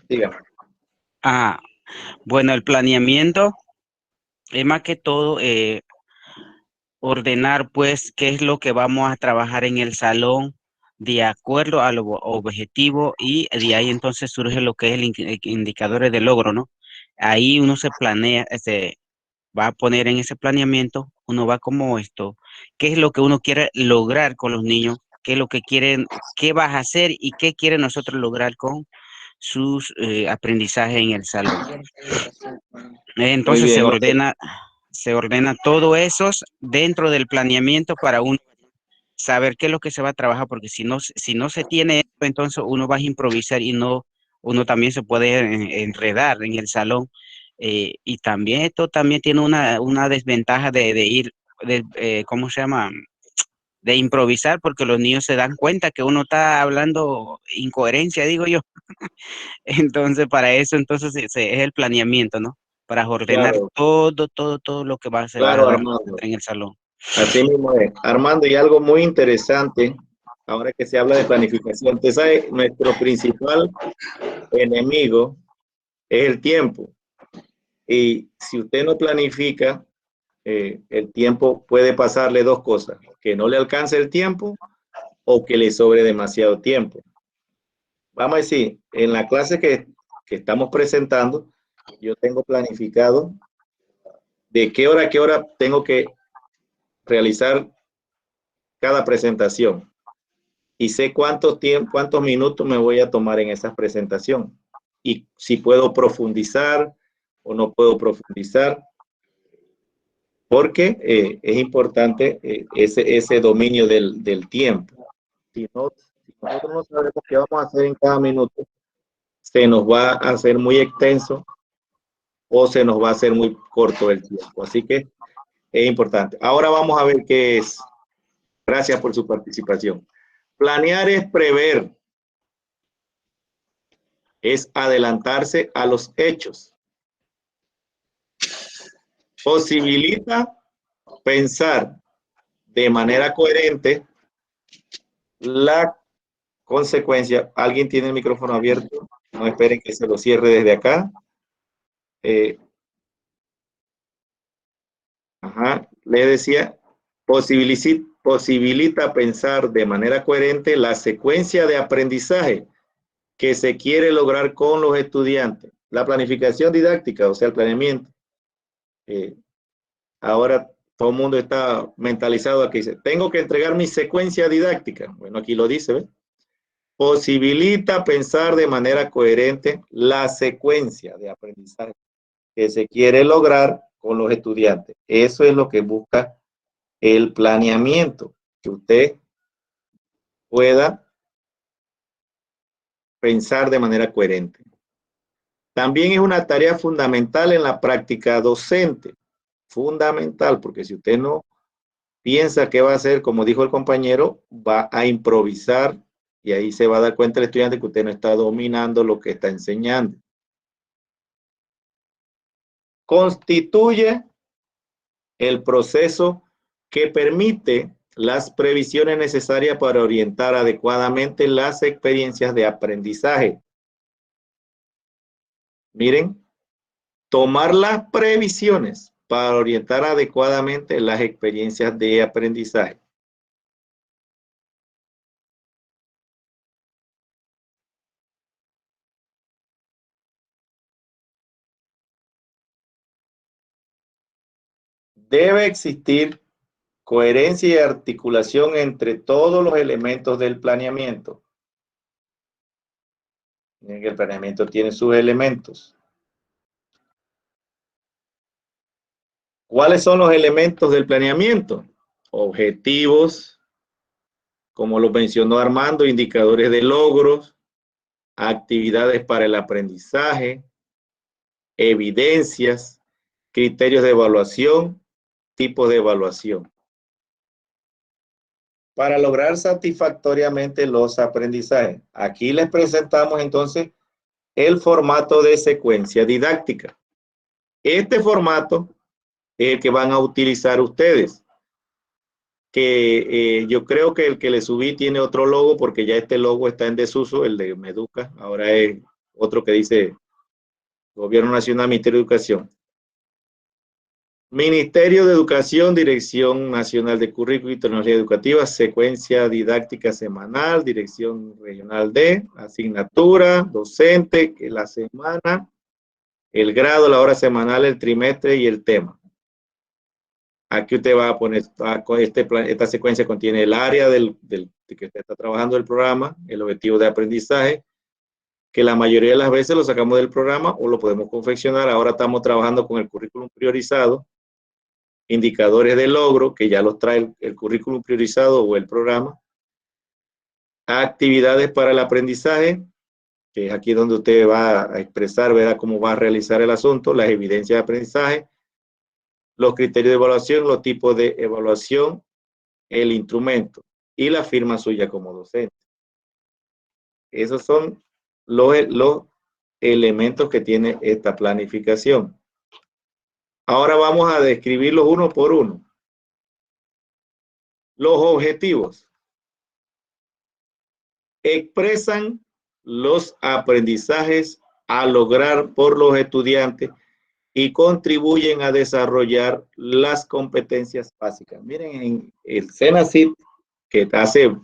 Dígame. Bueno, el planeamiento es más que todo ordenar, pues, qué es lo que vamos a trabajar en el salón de acuerdo a los objetivos, y de ahí entonces surge lo que es el indicadores de logro, ¿no? Ahí uno se planea, se va a poner en ese planeamiento, uno va como esto, qué es lo que uno quiere lograr con los niños, qué es lo que quieren, qué vas a hacer y qué quieren nosotros lograr con sus aprendizajes en el salón. Entonces se ordena todo eso dentro del planeamiento para uno saber qué es lo que se va a trabajar, porque si no se tiene esto, entonces uno va a improvisar y uno también se puede enredar en el salón. Y también esto también tiene una desventaja de ir, ¿cómo se llama? De improvisar, porque los niños se dan cuenta que uno está hablando incoherencia, digo yo. Entonces, para eso, entonces es el planeamiento, ¿no? Para ordenar todo lo que se va a dar en el salón. Así mismo es. Armando, y algo muy interesante, ahora que se habla de planificación, usted sabe, nuestro principal enemigo es el tiempo. Y si usted no planifica, el tiempo puede pasarle dos cosas: que no le alcance el tiempo o que le sobre demasiado tiempo. Vamos a decir, en la clase que estamos presentando, yo tengo planificado de qué hora a qué hora tengo que realizar cada presentación. Y sé cuántos minutos me voy a tomar en esa presentación. Y si puedo profundizar o no puedo profundizar, porque es importante ese dominio del tiempo. Si nosotros no sabemos qué vamos a hacer en cada minuto, se nos va a hacer muy extenso o se nos va a hacer muy corto el tiempo. Así que es importante. Ahora vamos a ver qué es. Gracias por su participación. Planear es prever. Es adelantarse a los hechos. Posibilita pensar de manera coherente la consecuencia. ¿Alguien tiene el micrófono abierto? No esperen que se lo cierre desde acá. Le decía, posibilita pensar de manera coherente la secuencia de aprendizaje que se quiere lograr con los estudiantes. La planificación didáctica, o sea, el planeamiento. Ahora todo el mundo está mentalizado aquí. Dice, tengo que entregar mi secuencia didáctica. Bueno, aquí lo dice, ¿ves? Posibilita pensar de manera coherente la secuencia de aprendizaje que se quiere lograr con los estudiantes. Eso es lo que busca el planeamiento, que usted pueda pensar de manera coherente. También es una tarea fundamental en la práctica docente. Fundamental, porque si usted no piensa qué va a hacer, como dijo el compañero, va a improvisar y ahí se va a dar cuenta el estudiante que usted no está dominando lo que está enseñando. Constituye el proceso que permite las previsiones necesarias para orientar adecuadamente las experiencias de aprendizaje. Miren, tomar las previsiones para orientar adecuadamente las experiencias de aprendizaje. Debe existir coherencia y articulación entre todos los elementos del planeamiento. Miren que el planeamiento tiene sus elementos. ¿Cuáles son los elementos del planeamiento? Objetivos, como lo mencionó Armando, indicadores de logros, actividades para el aprendizaje, evidencias, criterios de evaluación, tipos de evaluación. Para lograr satisfactoriamente los aprendizajes. Aquí les presentamos entonces el formato de secuencia didáctica. Este formato es el que van a utilizar ustedes. Que yo creo que el que le subí tiene otro logo porque ya este logo está en desuso, el de Meduca. Ahora es otro que dice Gobierno Nacional, Ministerio de Educación. Ministerio de Educación, Dirección Nacional de Currículo y Tecnología Educativa, secuencia didáctica semanal, Dirección Regional D, asignatura, docente, que la semana, el grado, la hora semanal, el trimestre y el tema. Aquí usted va a poner, esta secuencia contiene el área de que usted está trabajando el programa, el objetivo de aprendizaje, que la mayoría de las veces lo sacamos del programa o lo podemos confeccionar. Ahora estamos trabajando con el currículum priorizado, indicadores de logro, que ya los trae el currículum priorizado o el programa, actividades para el aprendizaje, que es aquí donde usted va a expresar, verá cómo va a realizar el asunto, las evidencias de aprendizaje, los criterios de evaluación, los tipos de evaluación, el instrumento y la firma suya como docente. Esos son los elementos que tiene esta planificación. Ahora vamos a describirlos uno por uno. Los objetivos expresan los aprendizajes a lograr por los estudiantes y contribuyen a desarrollar las competencias básicas. Miren, en el CENACYT, que hace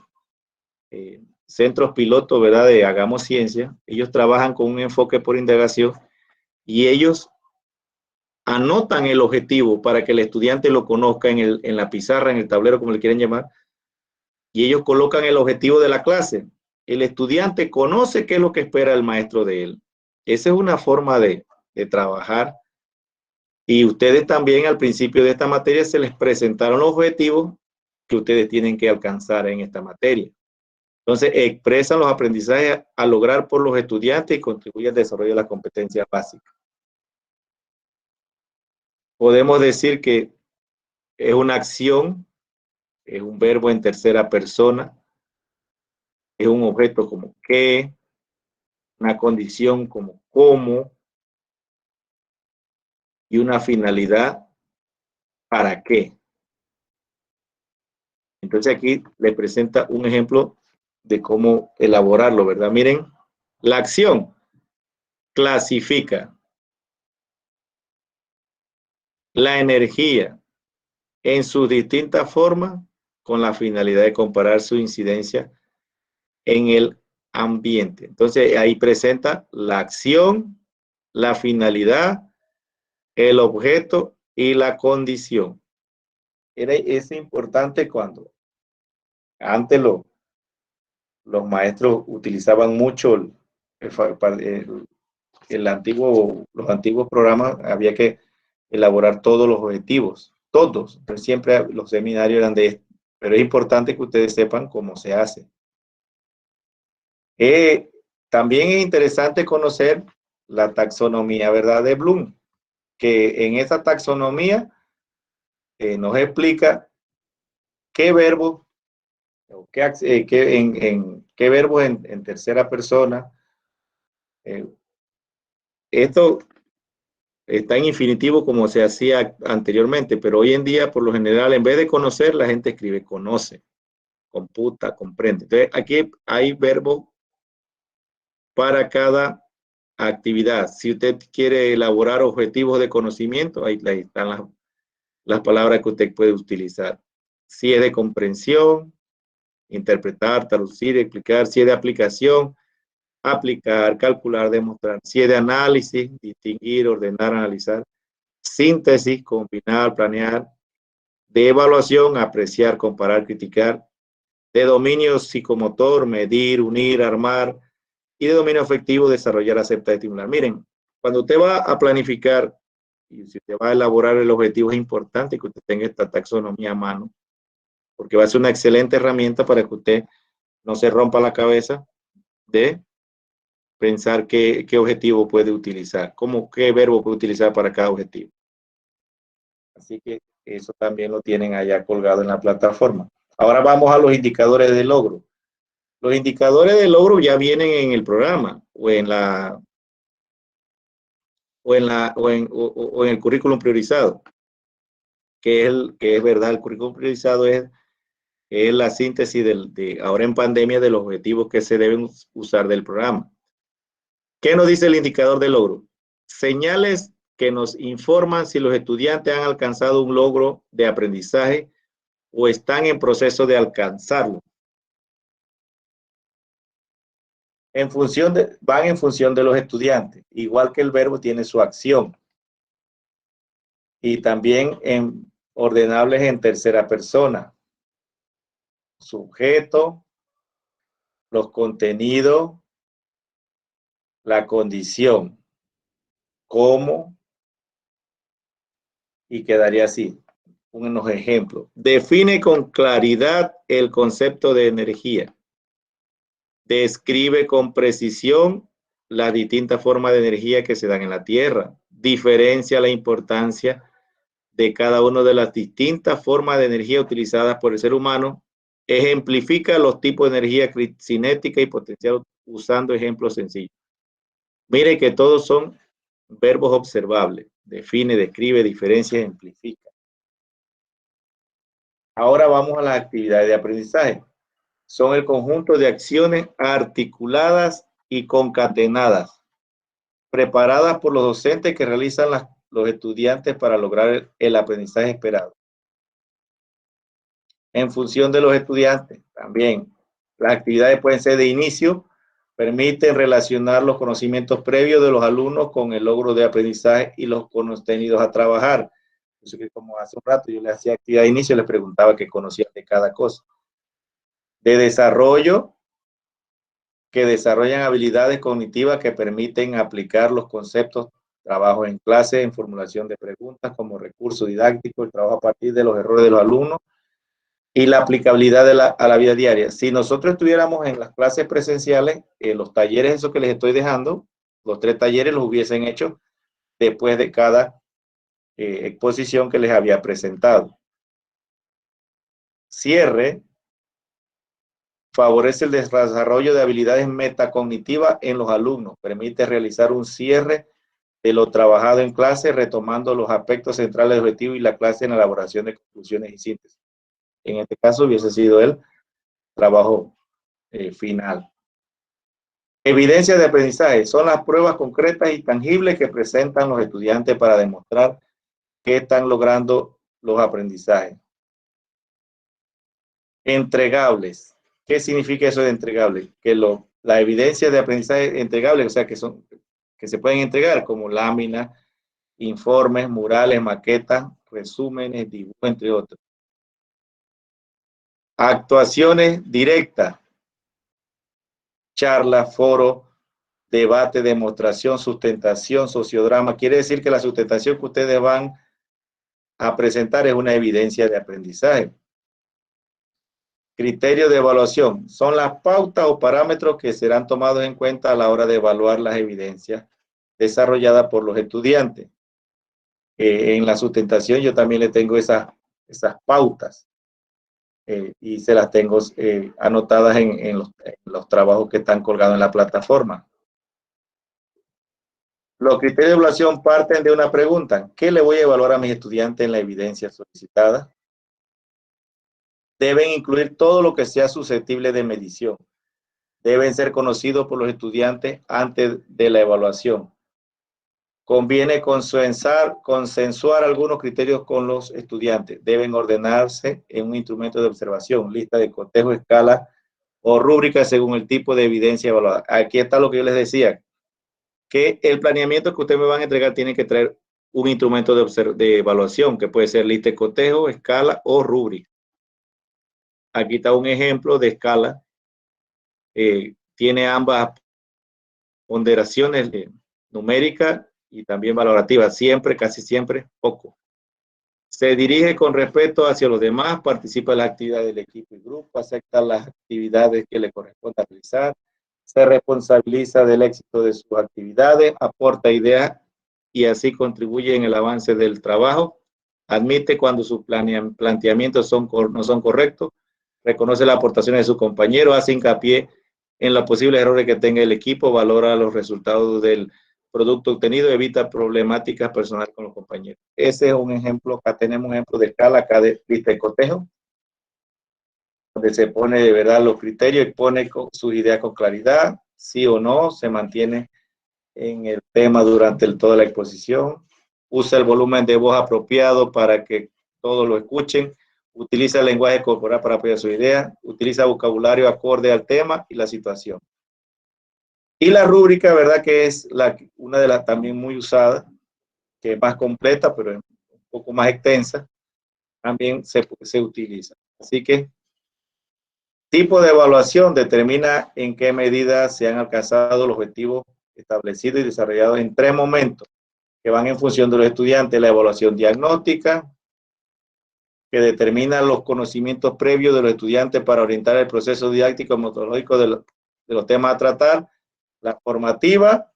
centros pilotos, ¿verdad?, de Hagamos Ciencia, ellos trabajan con un enfoque por indagación y ellos anotan el objetivo para que el estudiante lo conozca en la pizarra, en el tablero, como le quieren llamar, y ellos colocan el objetivo de la clase. El estudiante conoce qué es lo que espera el maestro de él. Esa es una forma de trabajar Y ustedes también al principio de esta materia se les presentaron los objetivos que ustedes tienen que alcanzar en esta materia. Entonces, expresan los aprendizajes a lograr por los estudiantes y contribuyen al desarrollo de las competencias básicas. Podemos decir que es una acción, es un verbo en tercera persona, es un objeto como qué, una condición como cómo, y una finalidad para qué. Entonces aquí le presenta un ejemplo de cómo elaborarlo, ¿verdad? Miren, la acción clasifica la energía en sus distintas formas con la finalidad de comparar su incidencia en el ambiente. Entonces ahí presenta la acción, la finalidad, el objeto y la condición. Es importante cuando antes los maestros utilizaban mucho los antiguos programas, había que elaborar todos los objetivos, todos. Entonces siempre los seminarios eran de esto, pero es importante que ustedes sepan cómo se hace. También es interesante conocer la taxonomía, ¿verdad?, de Bloom, que en esa taxonomía nos explica qué verbos, qué verbos en tercera persona. Esto está en infinitivo como se hacía anteriormente, pero hoy en día, por lo general, en vez de conocer, la gente escribe conoce, computa, comprende. Entonces, aquí hay verbos para cada actividad. Si usted quiere elaborar objetivos de conocimiento, ahí están las palabras que usted puede utilizar. Si es de comprensión, interpretar, traducir, explicar. Si es de aplicación, aplicar, calcular, demostrar. Si es de análisis, distinguir, ordenar, analizar. Síntesis, combinar, planear. De evaluación, apreciar, comparar, criticar. De dominio psicomotor, medir, unir, armar. Y de dominio afectivo, desarrollar, aceptar, estimular. Miren, cuando usted va a planificar y si usted va a elaborar el objetivo, es importante que usted tenga esta taxonomía a mano, porque va a ser una excelente herramienta para que usted no se rompa la cabeza de pensar qué objetivo puede utilizar, qué verbo puede utilizar para cada objetivo. Así que eso también lo tienen allá colgado en la plataforma. Ahora vamos a los indicadores de logro. Los indicadores de logro ya vienen en el programa o en el currículum priorizado, que es verdad, el currículum priorizado es la síntesis ahora en pandemia de los objetivos que se deben usar del programa. ¿Qué nos dice el indicador de logro? Señales que nos informan si los estudiantes han alcanzado un logro de aprendizaje o están en proceso de alcanzarlo. Van en función de los estudiantes, igual que el verbo tiene su acción. Y también ordenables en tercera persona. Sujeto, los contenidos, la condición, cómo, y quedaría así. Unos ejemplos. Define con claridad el concepto de energía. Describe con precisión las distintas formas de energía que se dan en la Tierra. Diferencia la importancia de cada una de las distintas formas de energía utilizadas por el ser humano. Ejemplifica los tipos de energía cinética y potencial usando ejemplos sencillos. Mire que todos son verbos observables. Define, describe, diferencia, ejemplifica. Ahora vamos a las actividades de aprendizaje. Son el conjunto de acciones articuladas y concatenadas, preparadas por los docentes que realizan los estudiantes para lograr el aprendizaje esperado. En función de los estudiantes, también. Las actividades pueden ser de inicio, permiten relacionar los conocimientos previos de los alumnos con el logro de aprendizaje y los contenidos a trabajar. Eso que como hace un rato yo le hacía actividad de inicio, les preguntaba qué conocían de cada cosa. De desarrollo, que desarrollan habilidades cognitivas que permiten aplicar los conceptos trabajo en clase, en formulación de preguntas como recurso didáctico, el trabajo a partir de los errores de los alumnos y la aplicabilidad a la vida diaria. Si nosotros estuviéramos en las clases presenciales, los talleres esos que les estoy dejando, los 3 talleres los hubiesen hecho después de cada exposición que les había presentado. Cierre favorece el desarrollo de habilidades metacognitivas en los alumnos, permite realizar un cierre de lo trabajado en clase, retomando los aspectos centrales del objetivo y la clase en la elaboración de conclusiones y síntesis. En este caso hubiese sido el trabajo final. Evidencia de aprendizaje son las pruebas concretas y tangibles que presentan los estudiantes para demostrar que están logrando los aprendizajes. Entregables. ¿Qué significa eso de entregable? Que la evidencia de aprendizaje entregable, o sea, que se pueden entregar como láminas, informes, murales, maquetas, resúmenes, dibujos, entre otros. Actuaciones directas. Charla, foro, debate, demostración, sustentación, sociodrama. Quiere decir que la sustentación que ustedes van a presentar es una evidencia de aprendizaje. Criterio de evaluación. Son las pautas o parámetros que serán tomados en cuenta a la hora de evaluar las evidencias desarrolladas por los estudiantes. En la sustentación yo también le tengo esas pautas y se las tengo anotadas en los trabajos que están colgados en la plataforma. Los criterios de evaluación parten de una pregunta. ¿Qué le voy a evaluar a mis estudiantes en la evidencia solicitada? Deben incluir todo lo que sea susceptible de medición. Deben ser conocidos por los estudiantes antes de la evaluación. Conviene consensuar algunos criterios con los estudiantes. Deben ordenarse en un instrumento de observación, lista de cotejo, escala o rúbrica según el tipo de evidencia evaluada. Aquí está lo que yo les decía, que el planeamiento que ustedes me van a entregar tiene que traer un instrumento de evaluación, que puede ser lista de cotejo, escala o rúbrica. Aquí está un ejemplo de escala. Tiene ambas ponderaciones numéricas y también valorativa, siempre, casi siempre, poco. Se dirige con respeto hacia los demás, participa en las actividades del equipo y grupo, acepta las actividades que le corresponda realizar, se responsabiliza del éxito de sus actividades, aporta ideas y así contribuye en el avance del trabajo, admite cuando sus planteamientos no son correctos, reconoce las aportaciones de sus compañeros, hace hincapié en los posibles errores que tenga el equipo, valora los resultados del producto obtenido, evita problemáticas personales con los compañeros. Ese es un ejemplo. Acá tenemos un ejemplo de escala, acá de lista de cotejo, donde se pone de verdad los criterios y pone sus ideas con claridad, sí o no, se mantiene en el tema durante toda la exposición, usa el volumen de voz apropiado para que todos lo escuchen, utiliza el lenguaje corporal para apoyar su idea, utiliza vocabulario acorde al tema y la situación. Y la rúbrica, ¿verdad? Que es una de las también muy usadas, que es más completa, pero es un poco más extensa, también se utiliza. Así que, tipo de evaluación determina en qué medida se han alcanzado los objetivos establecidos y desarrollados en 3 momentos, que van en función de los estudiantes. La evaluación diagnóstica, que determina los conocimientos previos de los estudiantes para orientar el proceso didáctico y metodológico de los temas a tratar. La formativa,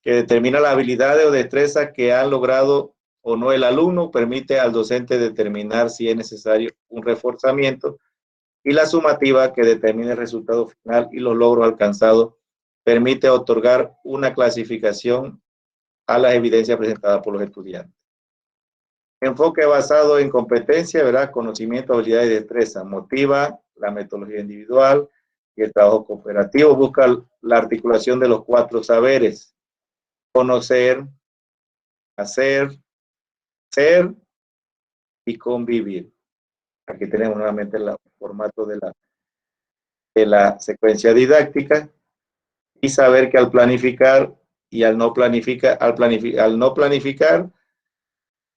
que determina las habilidades o destrezas que han logrado o no el alumno, permite al docente determinar si es necesario un reforzamiento. Y la sumativa, que determina el resultado final y los logros alcanzados, permite otorgar una clasificación a las evidencias presentadas por los estudiantes. Enfoque basado en competencia, ¿verdad? Conocimiento, habilidad y destreza. Motiva la metodología individual y el trabajo cooperativo. Busca la articulación de los 4 saberes. Conocer, hacer, ser y convivir. Aquí tenemos nuevamente el formato de la secuencia didáctica. Y saber que al planificar y al no planificar,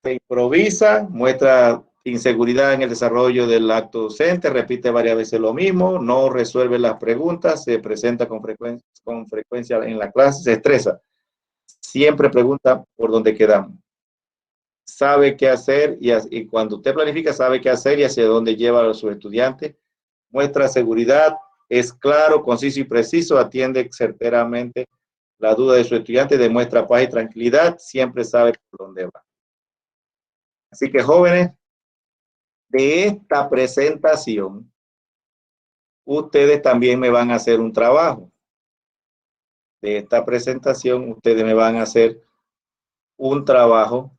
se improvisa, muestra inseguridad en el desarrollo del acto docente, repite varias veces lo mismo, no resuelve las preguntas, se presenta con frecuencia en la clase, se estresa. siempre pregunta por dónde quedamos. Sabe qué hacer y cuando usted planifica, sabe qué hacer y hacia dónde lleva a sus estudiantes. Muestra seguridad, es claro, conciso y preciso, atiende certeramente la duda de su estudiante, demuestra paz y tranquilidad, siempre sabe por dónde va. Así que, jóvenes, de esta presentación, ustedes también me van a hacer un trabajo. De esta presentación, ustedes me van a hacer un trabajo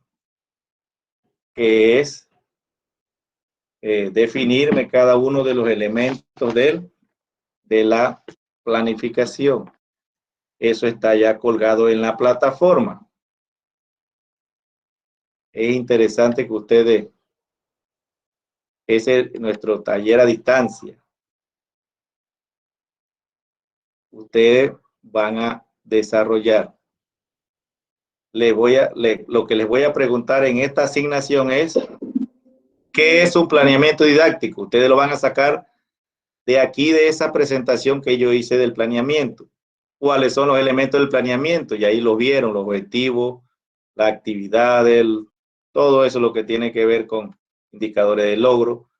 que es definirme cada uno de los elementos de la planificación. Eso está ya colgado en la plataforma. Es interesante que ustedes, ese es nuestro taller a distancia. Ustedes van a desarrollar. Lo que les voy a preguntar en esta asignación es, ¿qué es un planeamiento didáctico? Ustedes lo van a sacar de aquí, de esa presentación que yo hice del planeamiento. ¿Cuáles son los elementos del planeamiento? Y ahí lo vieron, los objetivos, la actividad, todo eso lo que tiene que ver con indicadores de logro.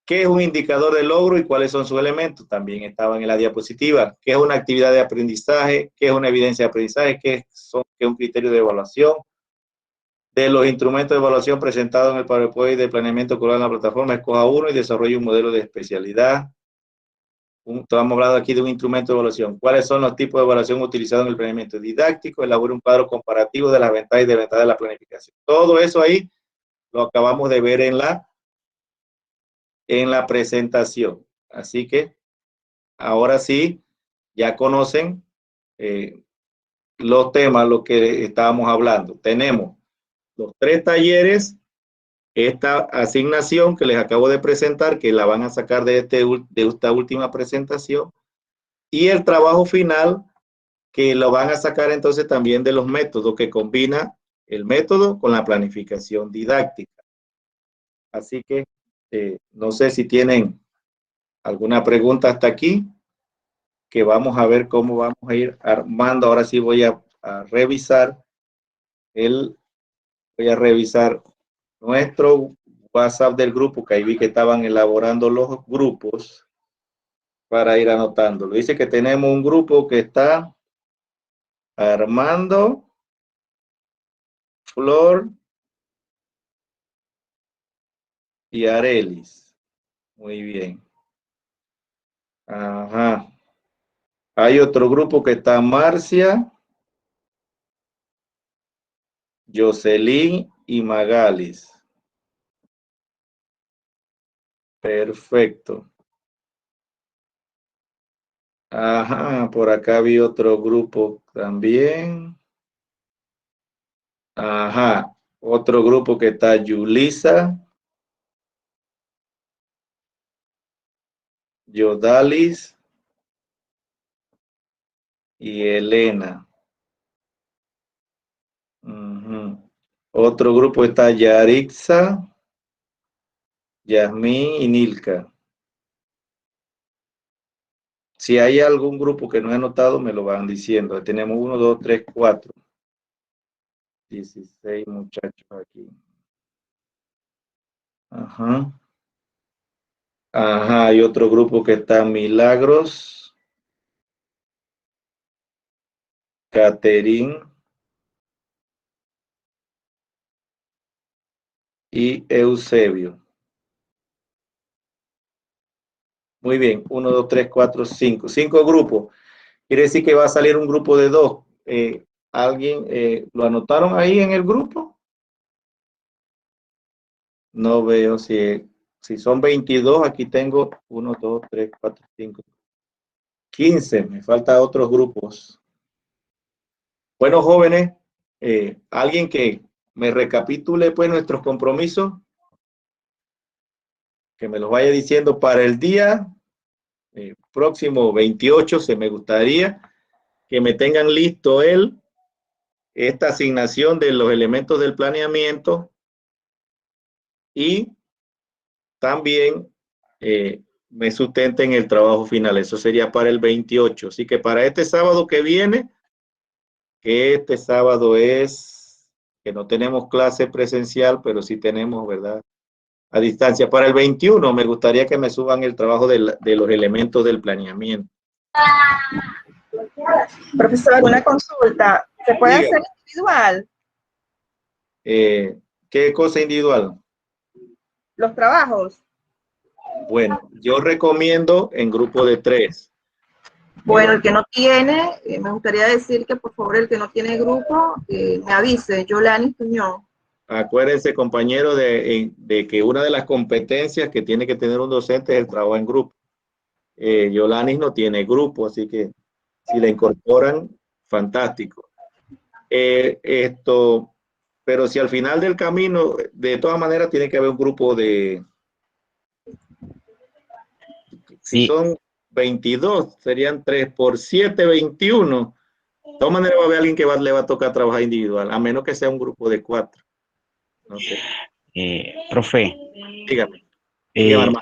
¿Qué es un indicador de logro y cuáles son sus elementos? También estaban en la diapositiva. ¿Qué es una actividad de aprendizaje? ¿Qué es una evidencia de aprendizaje? ¿Qué es un criterio de evaluación? De los instrumentos de evaluación presentados en el PowerPoint de planeamiento colgado en la plataforma, escoja uno y desarrolle un modelo de especialidad. Estamos hablando aquí de un instrumento de evaluación. ¿Cuáles son los tipos de evaluación utilizados en el planeamiento didáctico? Elabore un cuadro comparativo de las ventajas y desventajas de la planificación. Todo eso ahí lo acabamos de ver en la presentación. Así que ahora sí, ya conocen los temas, lo que estábamos hablando. Tenemos los 3 talleres, esta asignación que les acabo de presentar, que la van a sacar de esta última presentación, y el trabajo final, que lo van a sacar entonces también de los métodos, que combina el método con la planificación didáctica. Así que no sé si tienen alguna pregunta hasta aquí, que vamos a ver cómo vamos a ir armando. Ahora sí voy a revisar nuestro WhatsApp del grupo, que ahí vi que estaban elaborando los grupos para ir anotándolo. Dice que tenemos un grupo que está Armando, Flor y Arelis. Muy bien. Ajá. Hay otro grupo que está Marcia, Jocelyn y Magalis. Perfecto. Ajá, por acá vi otro grupo también. Ajá, otro grupo que está Yulisa, Yodalis y Elena. Otro grupo está Yarixa, Yasmín y Nilka. Si hay algún grupo que no he notado, me lo van diciendo. Tenemos 1, 2, 3, 4. 16 muchachos aquí. Ajá. Ajá, hay otro grupo que está Milagros, Caterín y Eusebio. Muy bien, 1, 2, 3, 4, 5. 5 grupos. Quiere decir que va a salir un grupo de 2. ¿Alguien lo anotaron ahí en el grupo? No veo si son 22. Aquí tengo 1, 2, 3, 4, 5, 15. Me faltan otros grupos. Bueno, jóvenes, alguien que me recapitule pues nuestros compromisos, que me los vaya diciendo para el día próximo 28. Se me gustaría que me tengan listo esta asignación de los elementos del planeamiento y también me sustenten el trabajo final. Eso sería para el 28. Así que para este sábado que viene, que este sábado que no tenemos clase presencial, pero sí tenemos, ¿verdad?, a distancia. Para el 21 me gustaría que me suban el trabajo de los elementos del planeamiento. Profesor, una consulta. ¿Se puede Diga. hacer individual ¿Qué cosa individual? los trabajos? Bueno, yo recomiendo en grupo de 3. Bueno, el que no tiene, me gustaría decir que por favor el que no tiene grupo, me avise. Yolani Tuñón. Acuérdense, compañeros, de que una de las competencias que tiene que tener un docente es el trabajo en grupo. Yolanis no tiene grupo, así que si la incorporan, fantástico. Pero si al final del camino, de todas maneras, tiene que haber un grupo de... Si son 22, serían 3 por 7, 21. De todas maneras va a haber alguien que le va a tocar trabajar individual, a menos que sea un grupo de 4. No sé. Profe. Dígame. Dígame,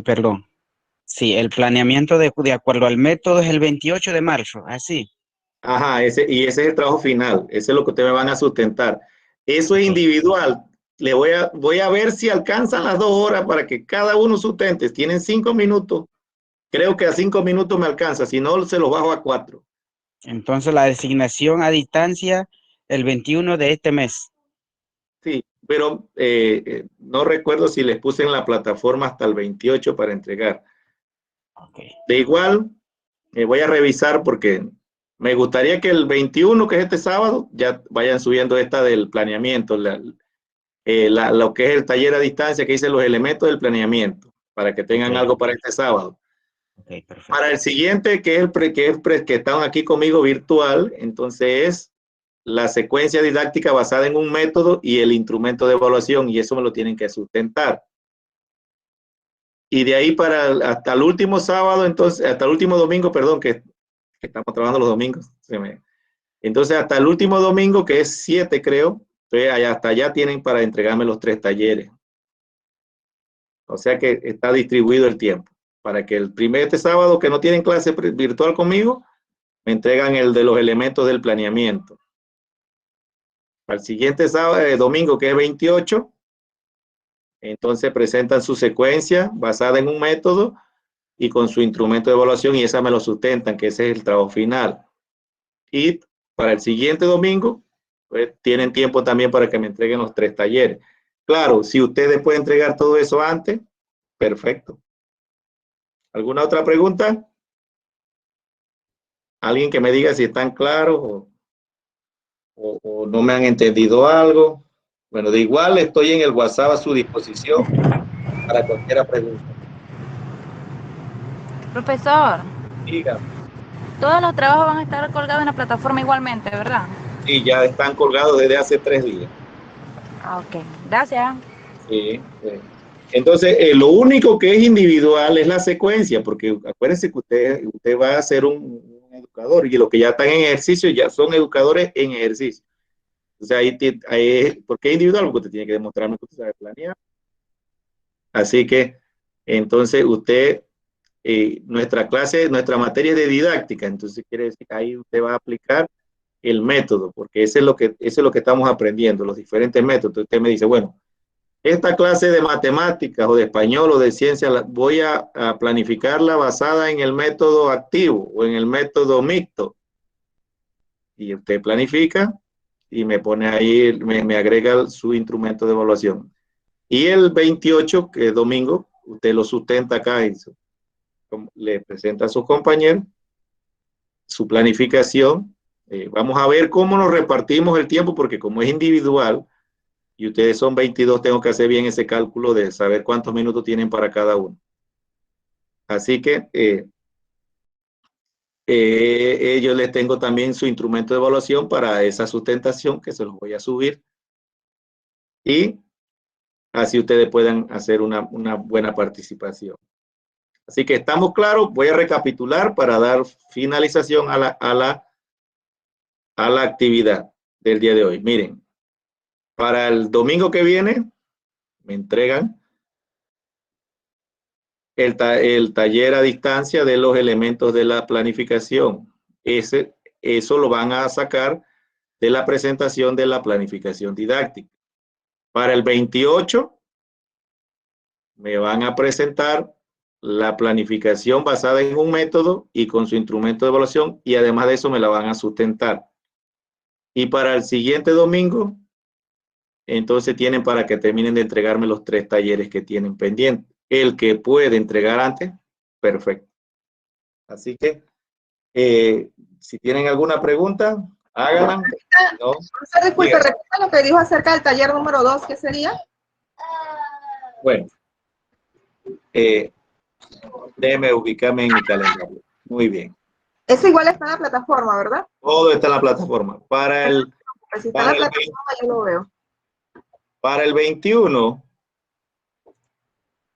Perdón. Sí, el planeamiento de acuerdo al método es el 28 de marzo, así. Ajá, ese es el trabajo final. Ese es lo que ustedes me van a sustentar. Eso es individual. Voy a ver si alcanzan las 2 horas para que cada uno sustente. Tienen 5 minutos. Creo que a 5 minutos me alcanza. Si no, se los bajo a 4. Entonces la designación a distancia el 21 de este mes. Sí, pero no recuerdo si les puse en la plataforma hasta el 28 para entregar. Okay. De igual, voy a revisar porque me gustaría que el 21, que es este sábado, ya vayan subiendo esta del planeamiento, lo que es el taller a distancia que dice los elementos del planeamiento, para que tengan algo para este sábado. Okay, perfecto. Para el siguiente, que están aquí conmigo virtual, entonces es la secuencia didáctica basada en un método y el instrumento de evaluación, y eso me lo tienen que sustentar. Y de ahí hasta el último sábado, entonces, hasta el último domingo, perdón, que estamos trabajando los domingos. Entonces, hasta el último domingo, que es 7, creo, hasta allá tienen para entregarme los 3 talleres. O sea que está distribuido el tiempo. Para que este sábado, que no tienen clase virtual conmigo, me entregan el de los elementos del planeamiento. Al siguiente sábado, domingo, que es 28, entonces presentan su secuencia basada en un método y con su instrumento de evaluación, y esa me lo sustentan, que ese es el trabajo final. Y para el siguiente domingo, pues tienen tiempo también para que me entreguen los 3 talleres. Claro, si ustedes pueden entregar todo eso antes, perfecto. ¿Alguna otra pregunta? ¿Alguien que me diga si están claros o no me han entendido algo? Bueno, de igual estoy en el WhatsApp a su disposición para cualquier pregunta. Profesor. Dígame. Todos los trabajos van a estar colgados en la plataforma igualmente, ¿verdad? Sí, ya están colgados desde hace 3 días. Ah, ok. Gracias. Sí. Entonces, lo único que es individual es la secuencia, porque acuérdense que usted va a ser un educador, y los que ya están en ejercicio ya son educadores en ejercicio. O sea, ¿por qué individual? Porque usted tiene que demostrarme que usted sabe planear. Así que, entonces, nuestra materia es de didáctica, entonces quiere decir que ahí usted va a aplicar el método, porque eso es lo que estamos aprendiendo, los diferentes métodos. Entonces usted me dice, bueno, esta clase de matemáticas o de español o de ciencia voy a planificarla basada en el método activo o en el método mixto. Y usted planifica y me pone ahí, me agrega su instrumento de evaluación. Y el 28, que es domingo, usted lo sustenta acá y le presenta a sus compañeros su planificación. Vamos a ver cómo nos repartimos el tiempo, porque como es individual y ustedes son 22, tengo que hacer bien ese cálculo de saber cuántos minutos tienen para cada uno. Así que yo les tengo también su instrumento de evaluación para esa sustentación, que se los voy a subir. Y así ustedes puedan hacer una buena participación. Así que estamos claros. Voy a recapitular para dar finalización a la actividad del día de hoy. Miren, para el domingo que viene me entregan el taller a distancia de los elementos de la planificación. Ese eso lo van a sacar de la presentación de la planificación didáctica. Para el 28 me van a presentar la planificación basada en un método y con su instrumento de evaluación, y además de eso me la van a sustentar. Y para el siguiente domingo, entonces tienen para que terminen de entregarme los 3 talleres que tienen pendientes. El que puede entregar antes, perfecto. Así que, si tienen alguna pregunta, háganla. No. Disculpe, repita lo que dijo acerca del taller número 2, ¿qué sería? Bueno, déjeme ubicarme en mi calendario. Muy bien. Eso igual está en la plataforma, ¿verdad? Todo está en la plataforma. Para el, Pues si está en la plataforma, yo lo veo. para el 21,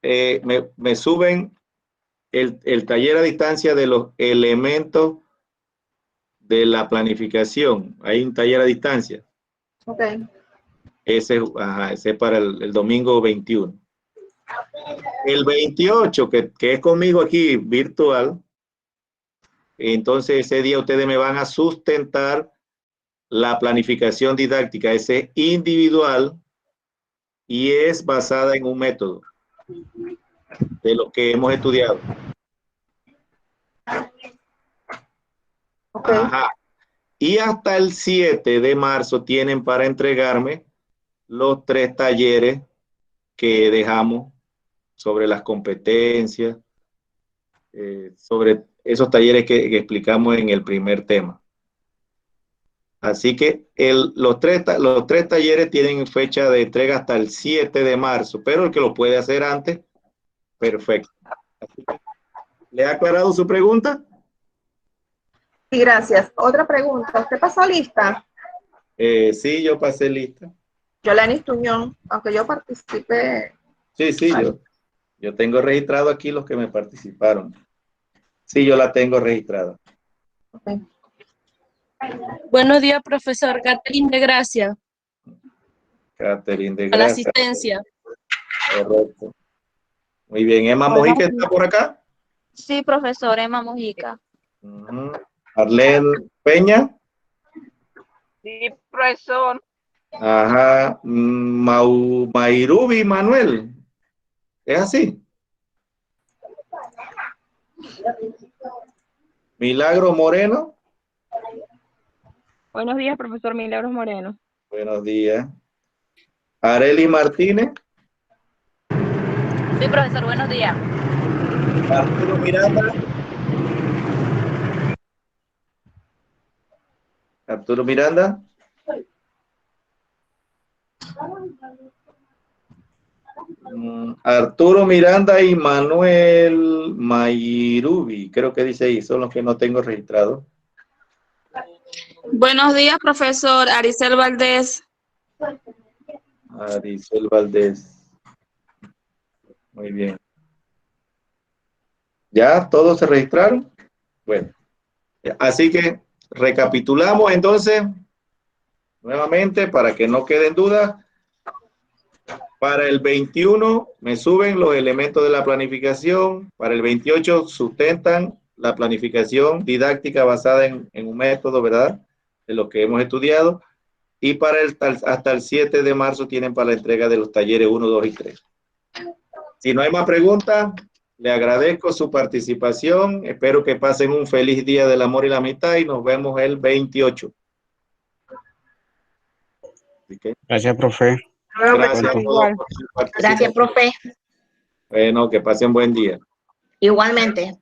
me suben el taller a distancia de los elementos de la planificación. Hay un taller a distancia. Ok. Ese es para el domingo 21. El 28, que es conmigo aquí virtual, entonces ese día ustedes me van a sustentar la planificación didáctica. Ese es individual y es basada en un método de lo que hemos estudiado. Okay. Ajá. Y hasta el 7 de marzo tienen para entregarme los 3 talleres que dejamos sobre las competencias, sobre esos talleres que explicamos en el primer tema. Así que los tres talleres tienen fecha de entrega hasta el 7 de marzo, pero el que lo puede hacer antes, perfecto. Así que, ¿le ha aclarado su pregunta? Sí, gracias. Otra pregunta. ¿Usted pasó lista? Sí, yo pasé lista. Yolanis Tuñón, aunque yo participé. Sí, yo tengo registrado aquí los que me participaron. Sí, yo la tengo registrada. Okay. Buenos días, profesor. Catherine de Gracia. Catherine de A la Gracia. asistencia. Correcto. Muy bien. ¿Emma Mojica está por acá? Sí, profesor, Emma Mojica. Arlene Peña. Sí, profesor. Ajá. Mairubi Manuel. ¿Es así? Milagro Moreno. Buenos días, profesor Milagros Moreno. Buenos días. Areli Martínez. Sí, profesor, buenos días. Arturo Miranda. Arturo Miranda. Arturo Miranda y Manuel Mairubi, creo que dice ahí, son los que no tengo registrados. Buenos días, profesor Aricel Valdés. Aricel Valdés. Muy bien. ¿Ya todos se registraron? Bueno, así que recapitulamos entonces nuevamente para que no queden dudas. Para el 21 me suben los elementos de la planificación. Para el 28 sustentan la planificación didáctica basada en un método, ¿verdad? De lo que hemos estudiado. Y para hasta el 7 de marzo tienen para la entrega de los talleres 1, 2 y 3. Si no hay más preguntas, le agradezco su participación. Espero que pasen un feliz día del amor y la amistad y nos vemos el 28. Gracias, profe. Gracias a todos por su participación. Gracias, profe. Bueno, que pasen buen día. Igualmente.